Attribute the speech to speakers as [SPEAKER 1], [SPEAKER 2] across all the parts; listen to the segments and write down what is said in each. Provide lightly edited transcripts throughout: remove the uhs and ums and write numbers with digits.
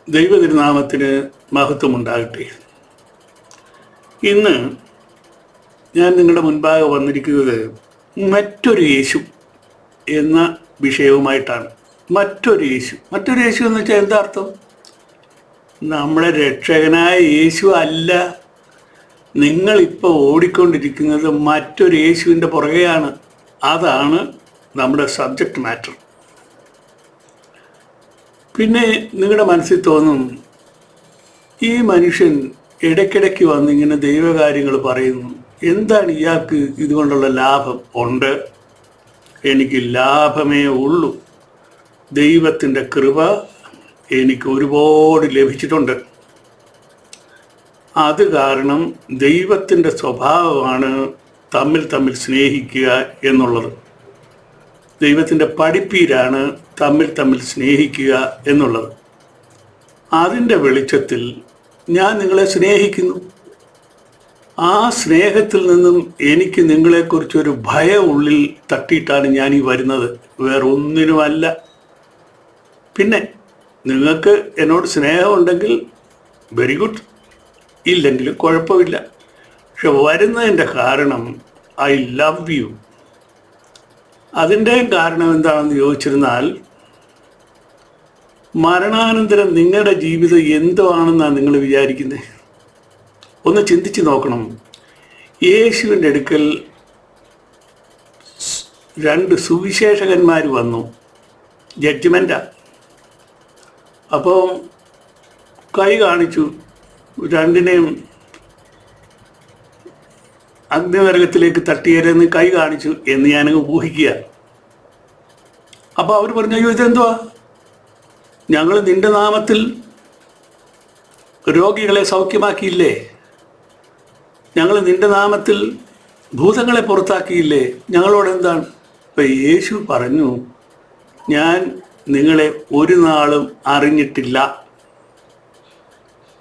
[SPEAKER 1] ദൈവതിരുനാമത്തിന് മഹത്വമുണ്ടാകട്ടെ. ഇന്ന് ഞാൻ നിങ്ങളുടെ മുൻപാകെ വന്നിരിക്കുന്നത് മറ്റൊരു യേശു എന്ന വിഷയവുമായിട്ടാണ്. മറ്റൊരു യേശു എന്ന് വെച്ചാൽ എന്താ അർത്ഥം? നമ്മുടെ രക്ഷകനായ യേശു അല്ല. നിങ്ങളിപ്പോൾ ഓടിക്കൊണ്ടിരിക്കുന്നത് മറ്റൊരു യേശുവിൻ്റെ പുറകെയാണ്. അതാണ് നമ്മുടെ സബ്ജക്റ്റ് മാറ്റർ. പിന്നെ നിങ്ങളുടെ മനസ്സിൽ തോന്നും, ഈ മനുഷ്യൻ ഇടയ്ക്കിടയ്ക്ക് വന്നിങ്ങനെ ദൈവകാര്യങ്ങൾ പറയുന്നു, എന്താണ് ഇയാൾക്ക് ഇതുകൊണ്ടുള്ള ലാഭം? ഉണ്ട്, എനിക്ക് ലാഭമേ ഉള്ളൂ. ദൈവത്തിൻ്റെ കൃപ എനിക്ക് ഒരുപാട് ലഭിച്ചിട്ടുണ്ട്. അത് കാരണം ദൈവത്തിൻ്റെ സ്വഭാവമാണ് തമ്മിൽ സ്നേഹിക്കുക എന്നുള്ളത്. ദൈവത്തിൻ്റെ പഠിപ്പീരാണ് തമ്മിൽ സ്നേഹിക്കുക എന്നുള്ളത്. അതിൻ്റെ വെളിച്ചത്തിൽ ഞാൻ നിങ്ങളെ സ്നേഹിക്കുന്നു. ആ സ്നേഹത്തിൽ നിന്നും എനിക്ക് നിങ്ങളെക്കുറിച്ചൊരു ഭയം ഉള്ളിൽ തട്ടിയിട്ടാണ് ഞാൻ ഈ വരുന്നത്, വേറെ ഒന്നിനുമല്ല. പിന്നെ നിങ്ങൾക്ക് എന്നോട് സ്നേഹമുണ്ടെങ്കിൽ വെരി ഗുഡ്, ഇല്ലെങ്കിലും കുഴപ്പമില്ല. പക്ഷെ വരുന്നതിൻ്റെ കാരണം ഐ ലവ് യു. അതിൻ്റെയും കാരണം എന്താണെന്ന് ചോദിച്ചിരുന്നാൽ, മരണാനന്തരം നിങ്ങളുടെ ജീവിതം എന്തുവാണെന്നാണ് നിങ്ങൾ വിചാരിക്കുന്നത്? ഒന്ന് ചിന്തിച്ച് നോക്കണം. യേശുവിൻ്റെ അടുക്കൽ രണ്ട് സുവിശേഷകന്മാർ വന്നു, ജഡ്ജ്മെൻറ്റാണ്. അപ്പോൾ കൈ കാണിച്ചു, രണ്ടിനെയും അഗ്നിനരകത്തിലേക്ക് തട്ടിയരെന്ന് കൈ കാണിച്ചു എന്ന് ഞാനങ്ങ് ഊഹിക്കുക. അപ്പോൾ അവർ പറഞ്ഞു, അയ്യോ ഇതെന്തുവാ, ഞങ്ങൾ നിന്റെ നാമത്തിൽ രോഗികളെ സൗഖ്യമാക്കിയില്ലേ, ഞങ്ങൾ നിന്റെ നാമത്തിൽ ഭൂതങ്ങളെ പുറത്താക്കിയില്ലേ, ഞങ്ങളോട് എന്താണ്? അപ്പം യേശു പറഞ്ഞു, ഞാൻ നിങ്ങളെ ഒരു നാളും അറിഞ്ഞിട്ടില്ല.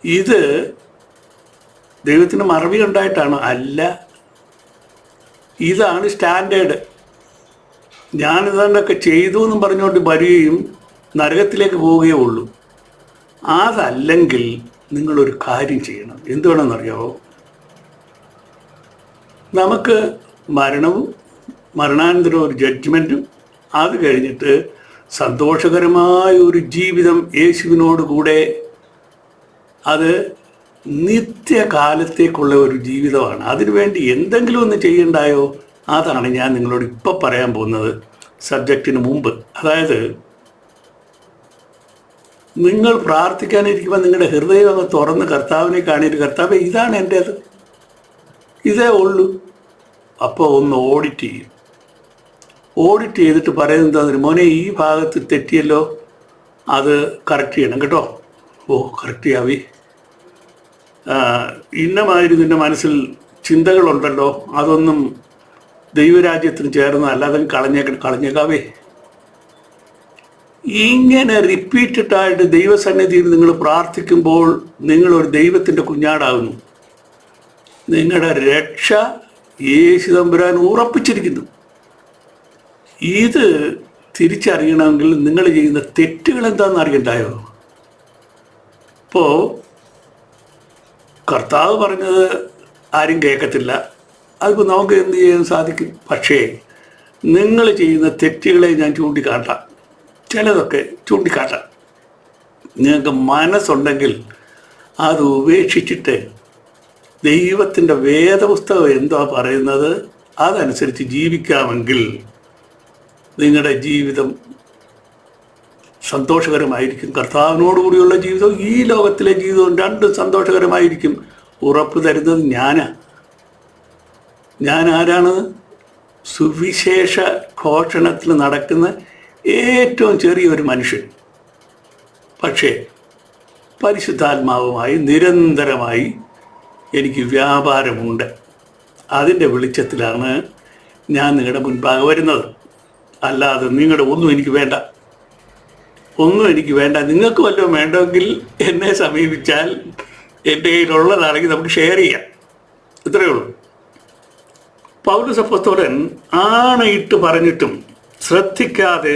[SPEAKER 1] ഇത് ദൈവത്തിന് മറവി ഉണ്ടായിട്ടാണോ? അല്ല, ഇതാണ് സ്റ്റാൻഡേർഡ്. ഞാനിതൊക്കെ ചെയ്തു എന്നും പറഞ്ഞുകൊണ്ട് വരികയും നരകത്തിലേക്ക് പോവുകയേ ഉള്ളൂ. അതല്ലെങ്കിൽ നിങ്ങളൊരു കാര്യം ചെയ്യണം. എന്ത് വേണമെന്നറിയാമോ? നമുക്ക് മരണവും മരണാനന്തരം ഒരു ജഡ്ജ്മെൻറ്റും, അത് കഴിഞ്ഞിട്ട് സന്തോഷകരമായ ഒരു ജീവിതം യേശുവിനോട് കൂടെ, അത് നിത്യകാലത്തേക്കുള്ള ഒരു ജീവിതമാണ്. അതിനുവേണ്ടി എന്തെങ്കിലും ഒന്ന് ചെയ്യണ്ടായോ? അതാണ് ഞാൻ നിങ്ങളോട് ഇപ്പം പറയാൻ പോകുന്നത് സബ്ജക്റ്റിന് മുമ്പ്. അതായത്, നിങ്ങൾ പ്രാർത്ഥിക്കാനിരിക്കുമ്പോൾ നിങ്ങളുടെ ഹൃദയം അങ്ങ് തുറന്ന് കർത്താവിനെ കാണിയിട്ട്, കർത്താവേ ഇതാണ് എൻ്റേത്, ഇതേ ഉള്ളൂ. അപ്പോൾ ഒന്ന് ഓഡിറ്റ് ചെയ്യും. ഓഡിറ്റ് ചെയ്തിട്ട് പറയുന്നത്, മോനെ ഈ ഭാഗത്ത് തെറ്റിയല്ലോ, അത് കറക്റ്റ് ചെയ്യണം കേട്ടോ. ഓ കറക്റ്റ് ചെയ്യാവേ. ഇന്നമാതിരി നിൻ്റെ മനസ്സിൽ ചിന്തകളുണ്ടല്ലോ, അതൊന്നും ദൈവരാജ്യത്തിന് ചേർന്ന് അല്ലാതെ കളഞ്ഞേക്കാവേ. ഇങ്ങനെ റിപ്പീറ്റഡായിട്ട് ദൈവസന്നിധിയിൽ നിങ്ങൾ പ്രാർത്ഥിക്കുമ്പോൾ നിങ്ങളൊരു ദൈവത്തിൻ്റെ കുഞ്ഞാടാകുന്നു. നിങ്ങളുടെ രക്ഷ യേശു തമ്പുരാൻ ഉറപ്പിച്ചിരിക്കുന്നു. ഇത് തിരിച്ചറിയണമെങ്കിൽ നിങ്ങൾ ചെയ്യുന്ന തെറ്റുകൾ എന്താണെന്ന് അറിയണ്ടായോ? ഇപ്പോൾ കർത്താവ് പറഞ്ഞത് ആരും കേൾക്കത്തില്ല, അതിപ്പോൾ നമുക്ക് എന്ത് ചെയ്യാൻ സാധിക്കും? പക്ഷേ നിങ്ങൾ ചെയ്യുന്ന തെറ്റുകളെ ഞാൻ ചൂണ്ടിക്കാട്ടാം, ചിലതൊക്കെ ചൂണ്ടിക്കാട്ടാം. നിങ്ങൾക്ക് മനസ്സുണ്ടെങ്കിൽ അത് ഉപേക്ഷിച്ചിട്ട് ദൈവത്തിൻ്റെ വേദപുസ്തകം എന്താ പറയുന്നത് അതനുസരിച്ച് ജീവിക്കാമെങ്കിൽ നിങ്ങളുടെ ജീവിതം സന്തോഷകരമായിരിക്കും. കർത്താവിനോടുകൂടിയുള്ള ജീവിതവും ഈ ലോകത്തിലെ ജീവിതവും രണ്ടും സന്തോഷകരമായിരിക്കും. ഉറപ്പ് തരുന്നത് ഞാൻ ആരാണ്? സുവിശേഷ ഘോഷണത്തിൽ നടക്കുന്ന ഏറ്റവും ചെറിയൊരു മനുഷ്യൻ. പക്ഷേ പരിശുദ്ധാത്മാവുമായി നിരന്തരമായി എനിക്ക് വ്യാപാരമുണ്ട്. അതിൻ്റെ വെളിച്ചത്തിലാണ് ഞാൻ നിങ്ങളുടെ മുൻപാകെ വരുന്നത്. അല്ലാതെ നിങ്ങളുടെ ഒന്നും എനിക്ക് വേണ്ട. നിങ്ങൾക്ക് വല്ലതും വേണ്ടെങ്കിൽ എന്നെ സമീപിച്ചാൽ എൻ്റെ കയ്യിലുള്ളതാണെങ്കിൽ നമുക്ക് ഷെയർ ചെയ്യാം. ഇത്രയേ ഉള്ളൂ. പൗലോസ് അപ്പോസ്തലൻ ആണയിട്ട് പറഞ്ഞിട്ടും ശ്രദ്ധിക്കാതെ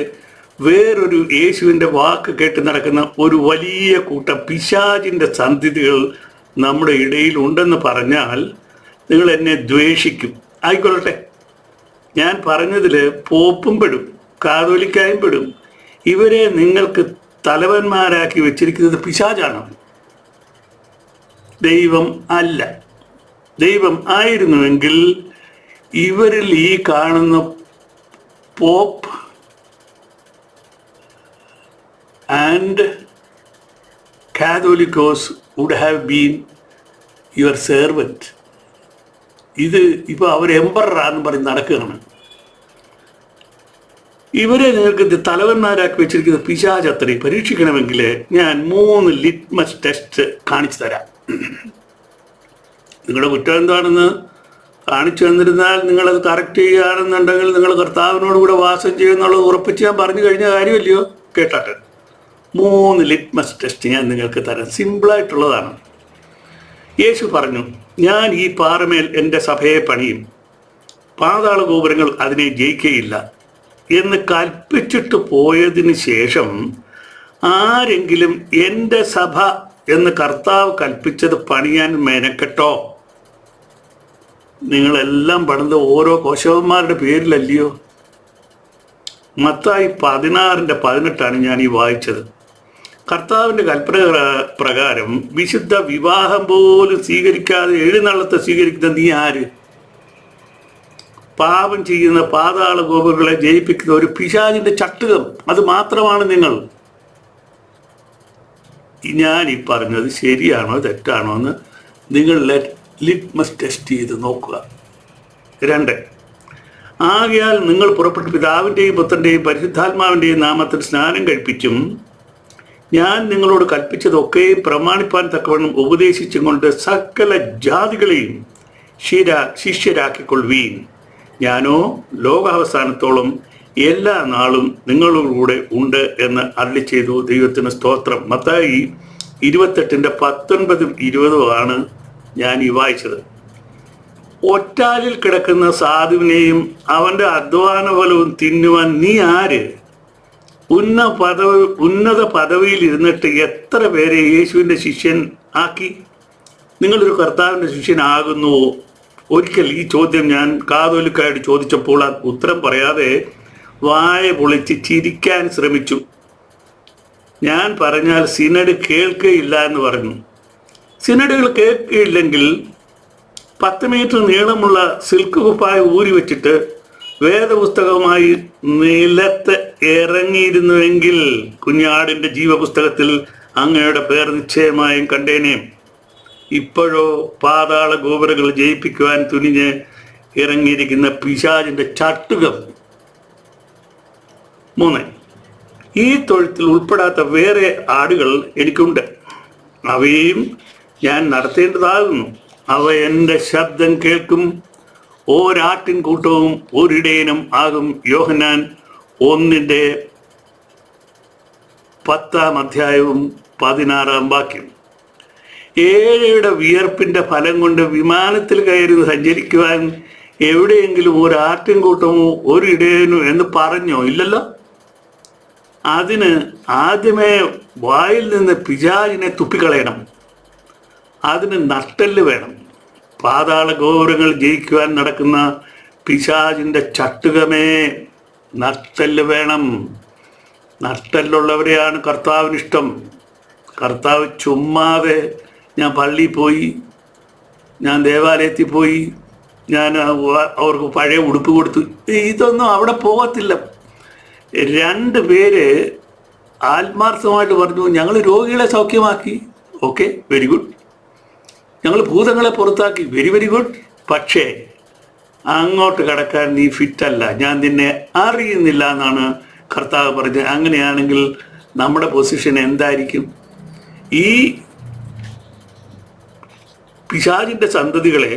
[SPEAKER 1] വേറൊരു യേശുവിൻ്റെ വാക്ക് കേട്ട് നടക്കുന്ന ഒരു വലിയ കൂട്ടം പിശാചിൻ്റെ സന്ധിതികൾ നമ്മുടെ ഇടയിൽ ഉണ്ടെന്ന് പറഞ്ഞാൽ നിങ്ങൾ എന്നെ ദ്വേഷിക്കും. ആയിക്കൊള്ളട്ടെ, ഞാൻ പറഞ്ഞതിൽ പോപ്പും പെടും, കാതോലിക്കായും പെടും. ഇവരെ നിങ്ങൾക്ക് തലവന്മാരാക്കി വെച്ചിരിക്കുന്നത് പിശാചാണ്, ദൈവം അല്ല. ദൈവം ആയിരുന്നുവെങ്കിൽ ഇവരിൽ ഈ കാണുന്ന pope and catholicos would have been your servant. ഇത് ഇപ്പോൾ അവർ എംപററാന്ന് പറഞ്ഞ് നടക്കുകയാണ്. ഇവരെ നിങ്ങൾക്ക് തലവന്മാരാക്കി വെച്ചിരിക്കുന്ന പിശാചത്രയെ പരീക്ഷിക്കണമെങ്കിൽ ഞാൻ 3 ലിറ്റ്മസ് ടെസ്റ്റ് കാണിച്ചു തരാം. നിങ്ങളുടെ കുറ്റം എന്താണെന്ന് കാണിച്ചു തന്നിരുന്നാൽ നിങ്ങളത് കറക്റ്റ് ചെയ്യുകയാണെന്നുണ്ടെങ്കിൽ നിങ്ങൾ കർത്താവിനോട് കൂടെ വാസം ചെയ്യുന്നുള്ളത് ഉറപ്പിച്ച് ഞാൻ പറഞ്ഞു കഴിഞ്ഞ കാര്യമല്ലയോ? കേട്ടാട്ടെ, 3 ലിറ്റ്മസ് ടെസ്റ്റ് ഞാൻ നിങ്ങൾക്ക് തരാം. സിമ്പിളായിട്ടുള്ളതാണ്. യേശു പറഞ്ഞു, ഞാൻ ഈ പാറമേൽ എൻ്റെ സഭയെ പണിയും, പാതാള ഗോപുരങ്ങൾ അതിനെ ജയിക്കുകയില്ല എന്ന് കൽപ്പിച്ചിട്ട് പോയതിന് ശേഷം ആരെങ്കിലും എൻ്റെ സഭ എന്ന് കർത്താവ് കൽപ്പിച്ചത് പണിയാൻ മെനക്കെട്ടോ? നിങ്ങളെല്ലാം പണിത് ഓരോ കോശവന്മാരുടെ പേരിലല്ലയോ? മത്തായി 16:18 ഞാൻ ഈ വായിച്ചത്. കർത്താവിൻ്റെ കൽപ്പന പ്രകാരം വിശുദ്ധ വിവാഹം പോലും സ്വീകരിക്കാതെ എഴുന്നള്ളത്തെ സ്വീകരിക്കുന്ന നീ ആര്? പാപം ചെയ്യുന്ന പാതാള ഗോപുരങ്ങളെ ജയിപ്പിക്കുന്ന ഒരു പിശാചിന്റെ ചട്ടുകം, അത് മാത്രമാണ് നിങ്ങൾ. ഞാൻ ഈ പറഞ്ഞത് ശരിയാണോ തെറ്റാണോ എന്ന് നിങ്ങൾ ലിറ്റ്മസ് ടെസ്റ്റ് ചെയ്ത് നോക്കുക. 2, ആകയാൽ നിങ്ങൾ പുറപ്പെട്ട് പിതാവിൻ്റെയും പുത്രൻ്റെയും പരിശുദ്ധാത്മാവിൻ്റെയും നാമത്തിൽ സ്നാനം കഴിപ്പിച്ചും ഞാൻ നിങ്ങളോട് കൽപ്പിച്ചതൊക്കെയും പ്രമാണിപ്പാൻ തക്കവണ്ണം ഉപദേശിച്ചും കൊണ്ട് സകല ജാതികളെയും ശിഷ്യരാക്കിക്കൊള്ളുവീൻ. ഞാനോ ലോകാവസാനത്തോളം എല്ലാ നാളും നിങ്ങളുടെ കൂടെ ഉണ്ട് എന്ന് അരുളി ചെയ്തു. ദൈവത്തിന് സ്തോത്രം. മത്തായി 28:19-20 ഞാൻ ഈ വായിച്ചത്. ഒറ്റാലിൽ കിടക്കുന്ന സാധുവിനെയും അവൻ്റെ അധ്വാന ഫലവും തിന്നുവാൻ നീ ആര്? ഉന്നത പദവിയിൽ ഇരുന്നിട്ട് എത്ര പേരെ യേശുവിൻ്റെ ശിഷ്യൻ ആക്കി? നിങ്ങളൊരു കർത്താവിൻ്റെ ശിഷ്യനാകുന്നുവോ? ഒരിക്കൽ ഈ ചോദ്യം ഞാൻ കാതോലിക്കായോട് ചോദിച്ചപ്പോൾ ആ ഉത്തരം പറയാതെ വായ പൊളിച്ച് ചിരിക്കാൻ ശ്രമിച്ചു. ഞാൻ പറഞ്ഞാൽ സിനഡ് കേൾക്കുകയില്ല എന്ന് പറഞ്ഞു. സിനഡുകൾ കേൾക്കുകയില്ലെങ്കിൽ 10 മീറ്റർ നീളമുള്ള സിൽക്ക് കുപ്പായ ഊരി വെച്ചിട്ട് വേദപുസ്തകമായി നിലത്ത് ഇറങ്ങിയിരുന്നുവെങ്കിൽ കുഞ്ഞാടിൻ്റെ ജീവപുസ്തകത്തിൽ അങ്ങയുടെ പേർ നിശ്ചയമായും കണ്ടേനെ. ഇപ്പോഴോ പാതാള ഗോപുരങ്ങൾ ജയിപ്പിക്കുവാൻ തുനിഞ്ഞ് ഇറങ്ങിയിരിക്കുന്ന പിശാചിൻ്റെ ചട്ടുകം. 3, ഈ തൊഴുത്തിൽ ഉൾപ്പെടാത്ത വേറെ ആടുകൾ എനിക്കുണ്ട്, അവയും ഞാൻ നടത്തേണ്ടതാകുന്നു. അവ എൻ്റെ ശബ്ദം കേൾക്കും. ഒരാട്ടിൻ കൂട്ടവും ഒരിടയനും ആകും. യോഹന്നാൻ 1:10-16 ഏഴയുടെ വിയർപ്പിൻ്റെ ഫലം കൊണ്ട് വിമാനത്തിൽ കയറി സഞ്ചരിക്കുവാൻ എവിടെയെങ്കിലും ഒരു ആട്ടിൻകൂട്ടമോ ഒരു ഇടയനോ എന്ന് പറഞ്ഞോ? ഇല്ലല്ലോ. അതിന് ആദ്യമേ വായിൽ നിന്ന് പിശാചിനെ തുപ്പിക്കളയണം. അതിന് നട്ടെല്ല് വേണം. പാതാള ഗോപുരങ്ങൾ ജയിക്കുവാൻ നടക്കുന്ന പിശാചിൻ്റെ ചട്ടുകമേ, നട്ടെല്ല് വേണം. നട്ടെല്ലുള്ളവരെയാണ് കർത്താവിനിഷ്ടം. കർത്താവ് ചുമ്മാതെ ഞാൻ പള്ളിയിൽ പോയി, ഞാൻ ദേവാലയത്തിൽ പോയി, ഞാൻ അവർക്ക് പഴയ ഉടുപ്പ് കൊടുത്തു, ഇതൊന്നും അവിടെ പോകത്തില്ല. 2 പേര് ആത്മാർത്ഥമായിട്ട് പറഞ്ഞു, ഞങ്ങൾ രോഗികളെ സൗഖ്യമാക്കി, ഓക്കെ, വെരി ഗുഡ്. ഞങ്ങൾ ഭൂതങ്ങളെ പുറത്താക്കി, വെരി വെരി ഗുഡ്. പക്ഷേ അങ്ങോട്ട് കടക്കാൻ നീ ഫിറ്റല്ല, ഞാൻ നിന്നെ അറിയുന്നില്ല എന്നാണ് കർത്താവ് പറഞ്ഞത്. അങ്ങനെയാണെങ്കിൽ നമ്മുടെ പൊസിഷൻ എന്തായിരിക്കും? ഈ പിശാചിൻ്റെ സന്തതികളെ,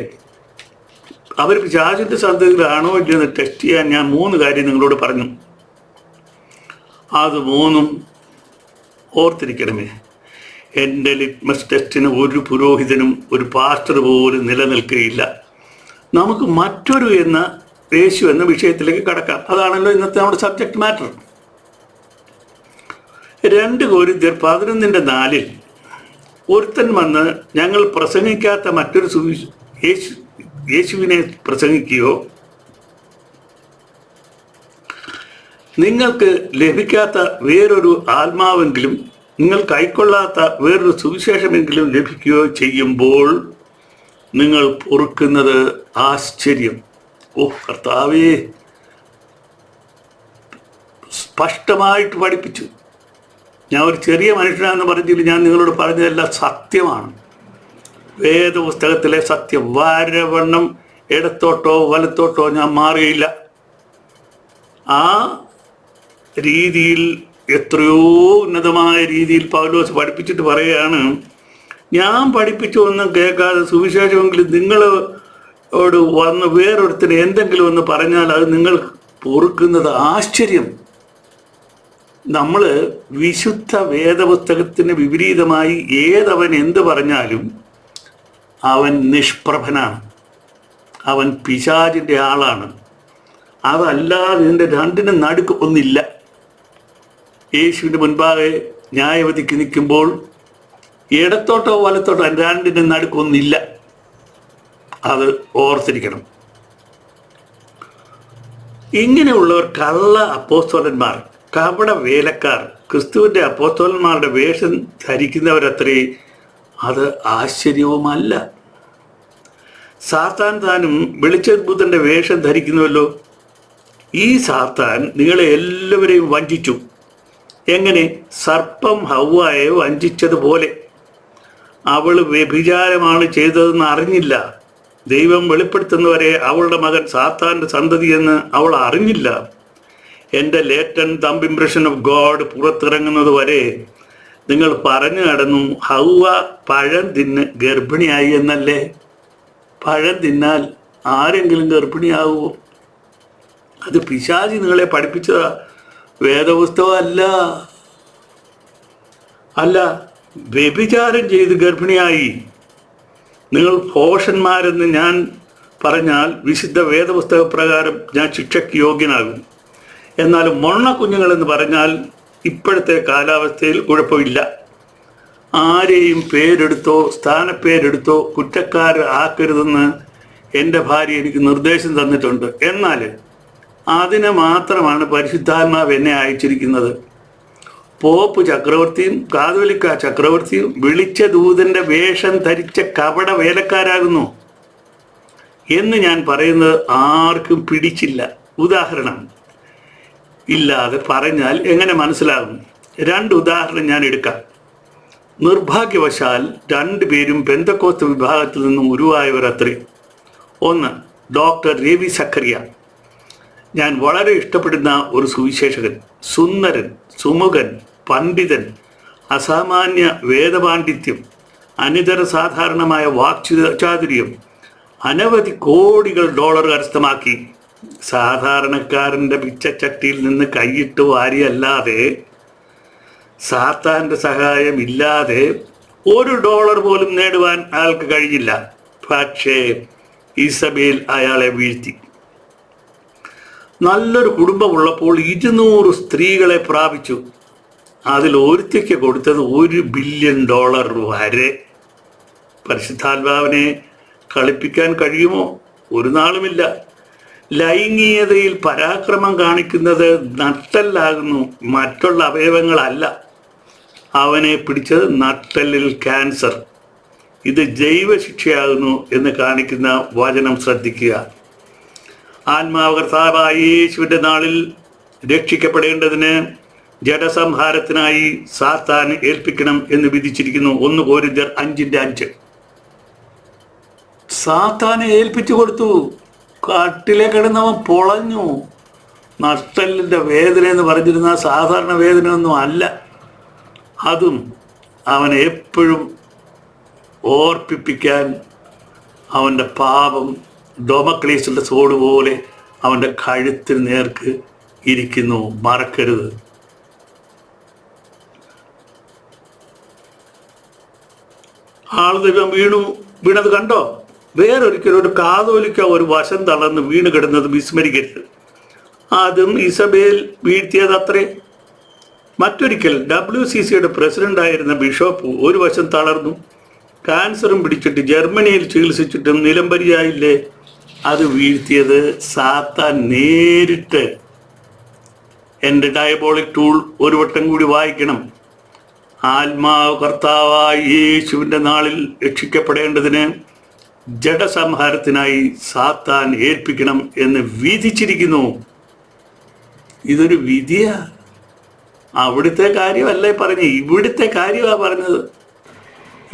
[SPEAKER 1] അവർ പിശാചിൻ്റെ സന്തതികളാണോ ഇല്ലെന്ന് ടെസ്റ്റ് ചെയ്യാൻ ഞാൻ 3 കാര്യം നിങ്ങളോട് പറഞ്ഞു. അത് 3 ഓർത്തിരിക്കണമേ. എൻ്റെ ലിറ്റ്മസ് ടെസ്റ്റിന് ഒരു പുരോഹിതനും ഒരു പാസ്റ്റർ പോലും നിലനിൽക്കുകയില്ല. നമുക്ക് മറ്റൊരു യേശു എന്ന വിഷയത്തിലേക്ക് കടക്കാം. അതാണല്ലോ ഇന്നത്തെ നമ്മുടെ സബ്ജക്റ്റ് മാറ്റർ. 2 Corinthians 11:4 ഒരുത്തൻ വന്ന് ഞങ്ങൾ പ്രസംഗിക്കാത്ത മറ്റൊരു യേശുവിനെ പ്രസംഗിക്കുകയോ നിങ്ങൾക്ക് ലഭിക്കാത്ത വേറൊരു ആത്മാവെങ്കിലും നിങ്ങൾ കൈക്കൊള്ളാത്ത വേറൊരു സുവിശേഷമെങ്കിലും ലഭിക്കുകയോ ചെയ്യുമ്പോൾ നിങ്ങൾ പൊറുക്കുന്നത് ആശ്ചര്യം. കർത്താവേ, സ്പഷ്ടമായിട്ട് പഠിപ്പിച്ചു. ഞാൻ ഒരു ചെറിയ മനുഷ്യനാണെന്ന് പറഞ്ഞില്ല, ഞാൻ നിങ്ങളോട് പറഞ്ഞതെല്ലാം സത്യമാണ്. വേദപുസ്തകത്തിലെ സത്യം. വരവണ്ണം ഇടത്തോട്ടോ വലത്തോട്ടോ ഞാൻ മാറിയില്ല. ആ രീതിയിൽ എത്രയോ ഉന്നതമായ രീതിയിൽ പൗലോസ് പഠിപ്പിച്ചിട്ട് പറയുകയാണ്, ഞാൻ പഠിപ്പിച്ചു ഒന്നും കേൾക്കാതെ സുവിശേഷമെങ്കിലും നിങ്ങളോട് വന്ന് വേറൊരുത്തിന് എന്തെങ്കിലും ഒന്ന് പറഞ്ഞാൽ അത് നിങ്ങൾ പൊറുക്കുന്നത് ആശ്ചര്യം. നമ്മൾ വിശുദ്ധ വേദപുസ്തകത്തിന് വിപരീതമായി ഏതവൻ എന്ത് പറഞ്ഞാലും അവൻ നിഷ്പ്രഭനാണ്, അവൻ പിശാചിൻ്റെ ആളാണ്. അതല്ലാതെ ഇതിൻ്റെ രണ്ടിനും നടുക്ക് ഒന്നില്ല. യേശുവിൻ്റെ മുൻപാകെ ന്യായവതിക്ക് നിൽക്കുമ്പോൾ ഇടത്തോട്ടോ വലത്തോട്ടോ രണ്ടിനും നടുക്കൊന്നില്ല. അത് ഓർത്തിരിക്കണം. ഇങ്ങനെയുള്ളവർ കള്ള അപ്പോസ്തലന്മാർ, കപട വേലക്കാർ, ക്രിസ്തുവിൻ്റെ അപ്പോസ്തലന്മാരുടെ വേഷം ധരിക്കുന്നവരത്രേ. അത് ആശ്ചര്യവുമല്ല. സാത്താൻ താനും വെളിച്ചബുദ്ധൻ്റെ വേഷം ധരിക്കുന്നുവല്ലോ. ഈ സാത്താൻ നിങ്ങളെ എല്ലാവരെയും വഞ്ചിച്ചു. എങ്ങനെ? സർപ്പം ഹവ്വായെ വഞ്ചിച്ചതുപോലെ. അവൾ വ്യഭിചാരമാണ് ചെയ്തതെന്ന് അറിഞ്ഞില്ല. ദൈവം വെളിപ്പെടുത്തുന്നവരെ അവളുടെ മകൻ സാത്താൻ്റെ സന്തതിയെന്ന് അവൾ അറിഞ്ഞില്ല. എൻ്റെ latent thumb impression of God പുറത്തിറങ്ങുന്നത് വരെ നിങ്ങൾ പറഞ്ഞു നടന്നു ഹവ്വ പഴം തിന്ന് ഗർഭിണിയായി എന്നല്ലേ. പഴം തിന്നാൽ ആരെങ്കിലും ഗർഭിണിയാവുമോ? അത് പിശാചി നിങ്ങളെ പഠിപ്പിച്ചതാ, വേദപുസ്തകമല്ല. അല്ല, വ്യഭിചാരം ചെയ്ത് ഗർഭിണിയായി നിങ്ങൾ ഭോഷന്മാരെന്ന് ഞാൻ പറഞ്ഞാൽ വിശുദ്ധ വേദപുസ്തക പ്രകാരം ഞാൻ ശിക്ഷയ്ക്ക് യോഗ്യനാകും. എന്നാൽ മൊണ്ണക്കുഞ്ഞുങ്ങളെന്ന് പറഞ്ഞാൽ ഇപ്പോഴത്തെ കാലാവസ്ഥയിൽ കുഴപ്പമില്ല. ആരെയും പേരെടുത്തോ സ്ഥാനപ്പേരെടുത്തോ കുറ്റക്കാർ ആക്കരുതെന്ന് എൻ്റെ ഭാര്യ എനിക്ക് നിർദ്ദേശം തന്നിട്ടുണ്ട്. എന്നാൽ അതിനെ മാത്രമാണ് പരിശുദ്ധാത്മാവ് എന്നെ അയച്ചിരിക്കുന്നത്. പോപ്പ് ചക്രവർത്തിയും കാതോലിക്ക ചക്രവർത്തിയും വിളിച്ച ദൂതൻ്റെ വേഷം ധരിച്ച കപട വേലക്കാരാകുന്നു എന്ന് ഞാൻ പറയുന്നത് ആർക്കും പിടിച്ചില്ല. ഉദാഹരണം ഇല്ലാതെ പറഞ്ഞാൽ എങ്ങനെ മനസ്സിലാകും? 2 ഉദാഹരണം ഞാൻ എടുക്കാം. നിർഭാഗ്യവശാൽ 2 പേരും പെന്തക്കോസ്ത് വിഭാഗത്തിൽ നിന്നും ഉരുവായവർ അത്രേ. ഒന്ന് ഡോക്ടർ രവി സഖറിയ. ഞാൻ വളരെ ഇഷ്ടപ്പെടുന്ന ഒരു സുവിശേഷകൻ, സുന്ദരൻ, സുമുഖൻ, പണ്ഡിതൻ, അസാമാന്യ വേദപാണ്ഡിത്യം, അനിതര സാധാരണമായ വാക്ചാതുര്യം, അനവധി കോടികൾ ഡോളർ കരസ്ഥമാക്കി. സാധാരണക്കാരൻ്റെ പിച്ചച്ചട്ടിയിൽ നിന്ന് കൈയിട്ട് വാരിയല്ലാതെ, സാത്താൻ്റെ സഹായം ഇല്ലാതെ $1 പോലും നേടുവാൻ അയാൾക്ക് കഴിഞ്ഞില്ല. പക്ഷേ ഇസബേൽ അയാളെ വീഴ്ത്തി. നല്ലൊരു കുടുംബമുള്ളപ്പോൾ 200 സ്ത്രീകളെ പ്രാപിച്ചു. അതിൽ ഒരുത്തിക്ക് കൊടുത്തത് $1 ബില്യൺ വരെ. പരിശുദ്ധാത്മാവിനെ കളിപ്പിക്കാൻ കഴിയുമോ? ഒരു നാളുമില്ല. ലൈംഗികതയിൽ പരാക്രമം കാണിക്കുന്നത് നട്ടെല്ലാകുന്നു, മറ്റുള്ള അവയവങ്ങളല്ല. അവനെ പിടിച്ചത് നട്ടെല്ലിൽ ക്യാൻസർ. ഇത് ജൈവശിക്ഷയാകുന്നു എന്ന് കാണിക്കുന്ന വചനം ശ്രദ്ധിക്കുക. ആത്മാവ് കർത്താവായ യേശുവിൻ്റെ നാളിൽ രക്ഷിക്കപ്പെടേണ്ടതിന് ജഡസംഹാരത്തിനായി സാത്താൻ ഏൽപ്പിക്കണം എന്ന് വിധിച്ചിരിക്കുന്നു. 1 Corinthians 5:5. സാത്താനെ ഏൽപ്പിച്ചു കൊടുത്തു. കാട്ടിലെ കിടന്നവൻ പൊളഞ്ഞു. നട്ടെല്ലിൻ്റെ വേദന എന്ന് പറഞ്ഞിരുന്ന സാധാരണ വേദനയൊന്നും അല്ല. അതും അവനെ എപ്പോഴും ഓർപ്പിപ്പിക്കാൻ അവൻ്റെ പാപം ഡോമക്ലീസിൻ്റെ സോഡ് പോലെ അവൻ്റെ കഴുത്തിന് നേർക്ക് ഇരിക്കുന്നു. മറക്കരുത്. ദൈവം വീണത് കണ്ടോ? വേറൊരിക്കലും ഒരു കാതോലിക്ക ഒരു വശം തളർന്ന് വീണ് കിടന്നത് വിസ്മരിക്കരുത്. അതും ഇസബേൽ വീഴ്ത്തിയത് അത്രേ. മറ്റൊരിക്കൽ WCCയുടെ പ്രസിഡന്റായിരുന്ന ബിഷപ്പ് ഒരു വശം തളർന്നു. ക്യാൻസറും പിടിച്ചിട്ട് ജർമ്മനിയിൽ ചികിത്സിച്ചിട്ടും നിലംപരിയായില്ലേ? അത് വീഴ്ത്തിയത് സാത്താൻ നേരിട്ട്. എൻ്റെ ഡയബോളിക് ടൂൾ ഒരു വട്ടം കൂടി വായിക്കണം. ആത്മാവ് കർത്താവായ യേശുവിൻ്റെ നാളിൽ രക്ഷിക്കപ്പെടേണ്ടതിന് ജഡസംഹാരത്തിനായി സാത്താൻ ഏൽപ്പിക്കണം എന്ന് വിധിച്ചിരിക്കുന്നു. ഇതൊരു വിധിയാ. അവിടുത്തെ കാര്യമല്ലേ പറഞ്ഞ്, ഇവിടുത്തെ കാര്യമാണ് പറഞ്ഞത്.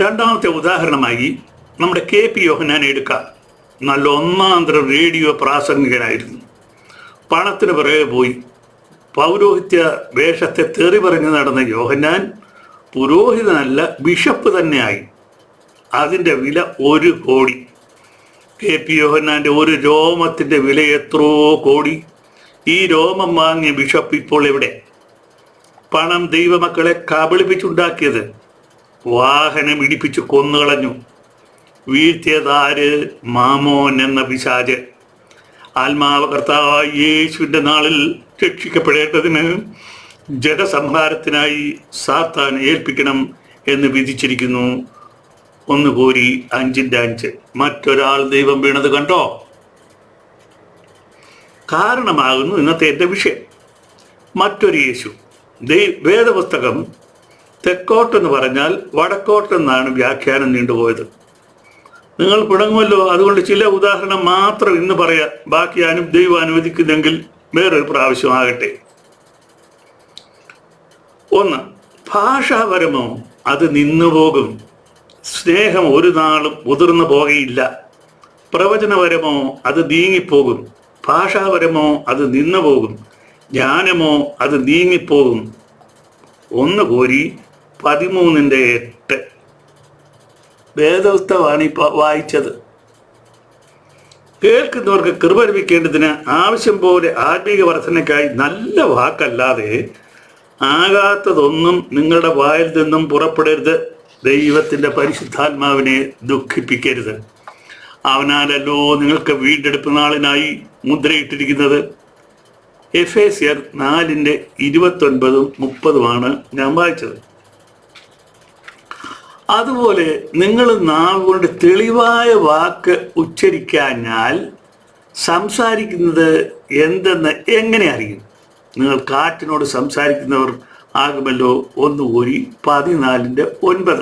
[SPEAKER 1] രണ്ടാമത്തെ ഉദാഹരണമായി നമ്മുടെ KP യോഹന്നാനെ എടുക്കാം. നല്ല ഒന്നാന്തരം റേഡിയോ പ്രാസംഗികനായിരുന്നു. പണത്തിന് പിറകെ പോയി പൗരോഹിത്യ വേഷത്തെ തെറി പറഞ്ഞ് നടന്ന യോഹന്നാൻ പുരോഹിതനല്ല, ബിഷപ്പ് തന്നെയായി. അതിൻ്റെ വില 1 കോടി. KP യോഹന്നാൻ്റെ ഒരു രോമത്തിൻ്റെ വില എത്രയോ കോടി. ഈ രോമം വാങ്ങിയ ബിഷപ്പ് ഇപ്പോൾ എവിടെ? പണം ദൈവമക്കളെ കബളിപ്പിച്ചുണ്ടാക്കിയത്. വാഹനം ഇടിപ്പിച്ച് കൊന്നുകളഞ്ഞു. വീഴ്ത്തിയതാര്? മാമോൻ എന്ന പിശാച്. ആത്മാവ് കർത്താവായ യേശുവിൻ്റെ നാളിൽ രക്ഷിക്കപ്പെടേണ്ടതിന് ജഡസംഹാരത്തിനായി സാത്താൻ ഏൽപ്പിക്കണം എന്ന് വിധിച്ചിരിക്കുന്നു. 1 കോരി 5:5. മറ്റൊരാൾ ദൈവം വീണത് കണ്ടോ? കാരണമാകുന്നു ഇന്നത്തെ എൻ്റെ വിഷയം. മറ്റൊരു യേശു. വേദപുസ്തകം തെക്കോട്ടെന്ന് പറഞ്ഞാൽ വടക്കോട്ടെന്നാണ് വ്യാഖ്യാനം നീണ്ടുപോയത്. നിങ്ങൾ പിണങ്ങുമല്ലോ, അതുകൊണ്ട് ചില ഉദാഹരണം മാത്രം ഇന്ന് പറയാം. ബാക്കി ദൈവം അനുവദിക്കുന്നെങ്കിൽ വേറൊരു പ്രാവശ്യമാകട്ടെ. 1. ഭാഷാപരമോ അത് നിന്നുപോകും. സ്നേഹം ഒരു നാളും മുതിർന്നു പോകയില്ല. പ്രവചനപരമോ അത് നീങ്ങിപ്പോകും. ഭാഷാപരമോ അത് നിന്നുപോകും. ജ്ഞാനമോ അത് നീങ്ങിപ്പോകും. 1 കോരി 13:8. വേദപുസ്തകമാണ് ഇപ്പോൾ വായിച്ചത്. കേൾക്കുന്നവർക്ക് കൃപ ലഭിക്കേണ്ടതിന് ആവശ്യം പോലെ ആത്മീക വർധനയ്ക്കായി നല്ല വാക്കല്ലാതെ ആകാത്തതൊന്നും നിങ്ങളുടെ വായിൽ നിന്നും പുറപ്പെടരുത്. ദൈവത്തിൻ്റെ പരിശുദ്ധാത്മാവിനെ ദുഃഖിപ്പിക്കരുത്. അവനാലല്ലോ നിങ്ങൾക്ക് വീണ്ടെടുപ്പ് നാളിനായി മുദ്രയിട്ടിരിക്കുന്നത്. എഫേസ്യർ 4:29-30 ഞാൻ വായിച്ചത്. അതുപോലെ നിങ്ങൾ നാവ് കൊണ്ട് തെളിവായ വാക്ക് ഉച്ചരിക്കാഞ്ഞാൽ സംസാരിക്കുന്നത് എന്തെന്ന് എങ്ങനെ അറിയും? നിങ്ങൾ കാറ്റിനോട് സംസാരിക്കുന്നവർ ആകുമല്ലോ. 1 കോരി 14:9.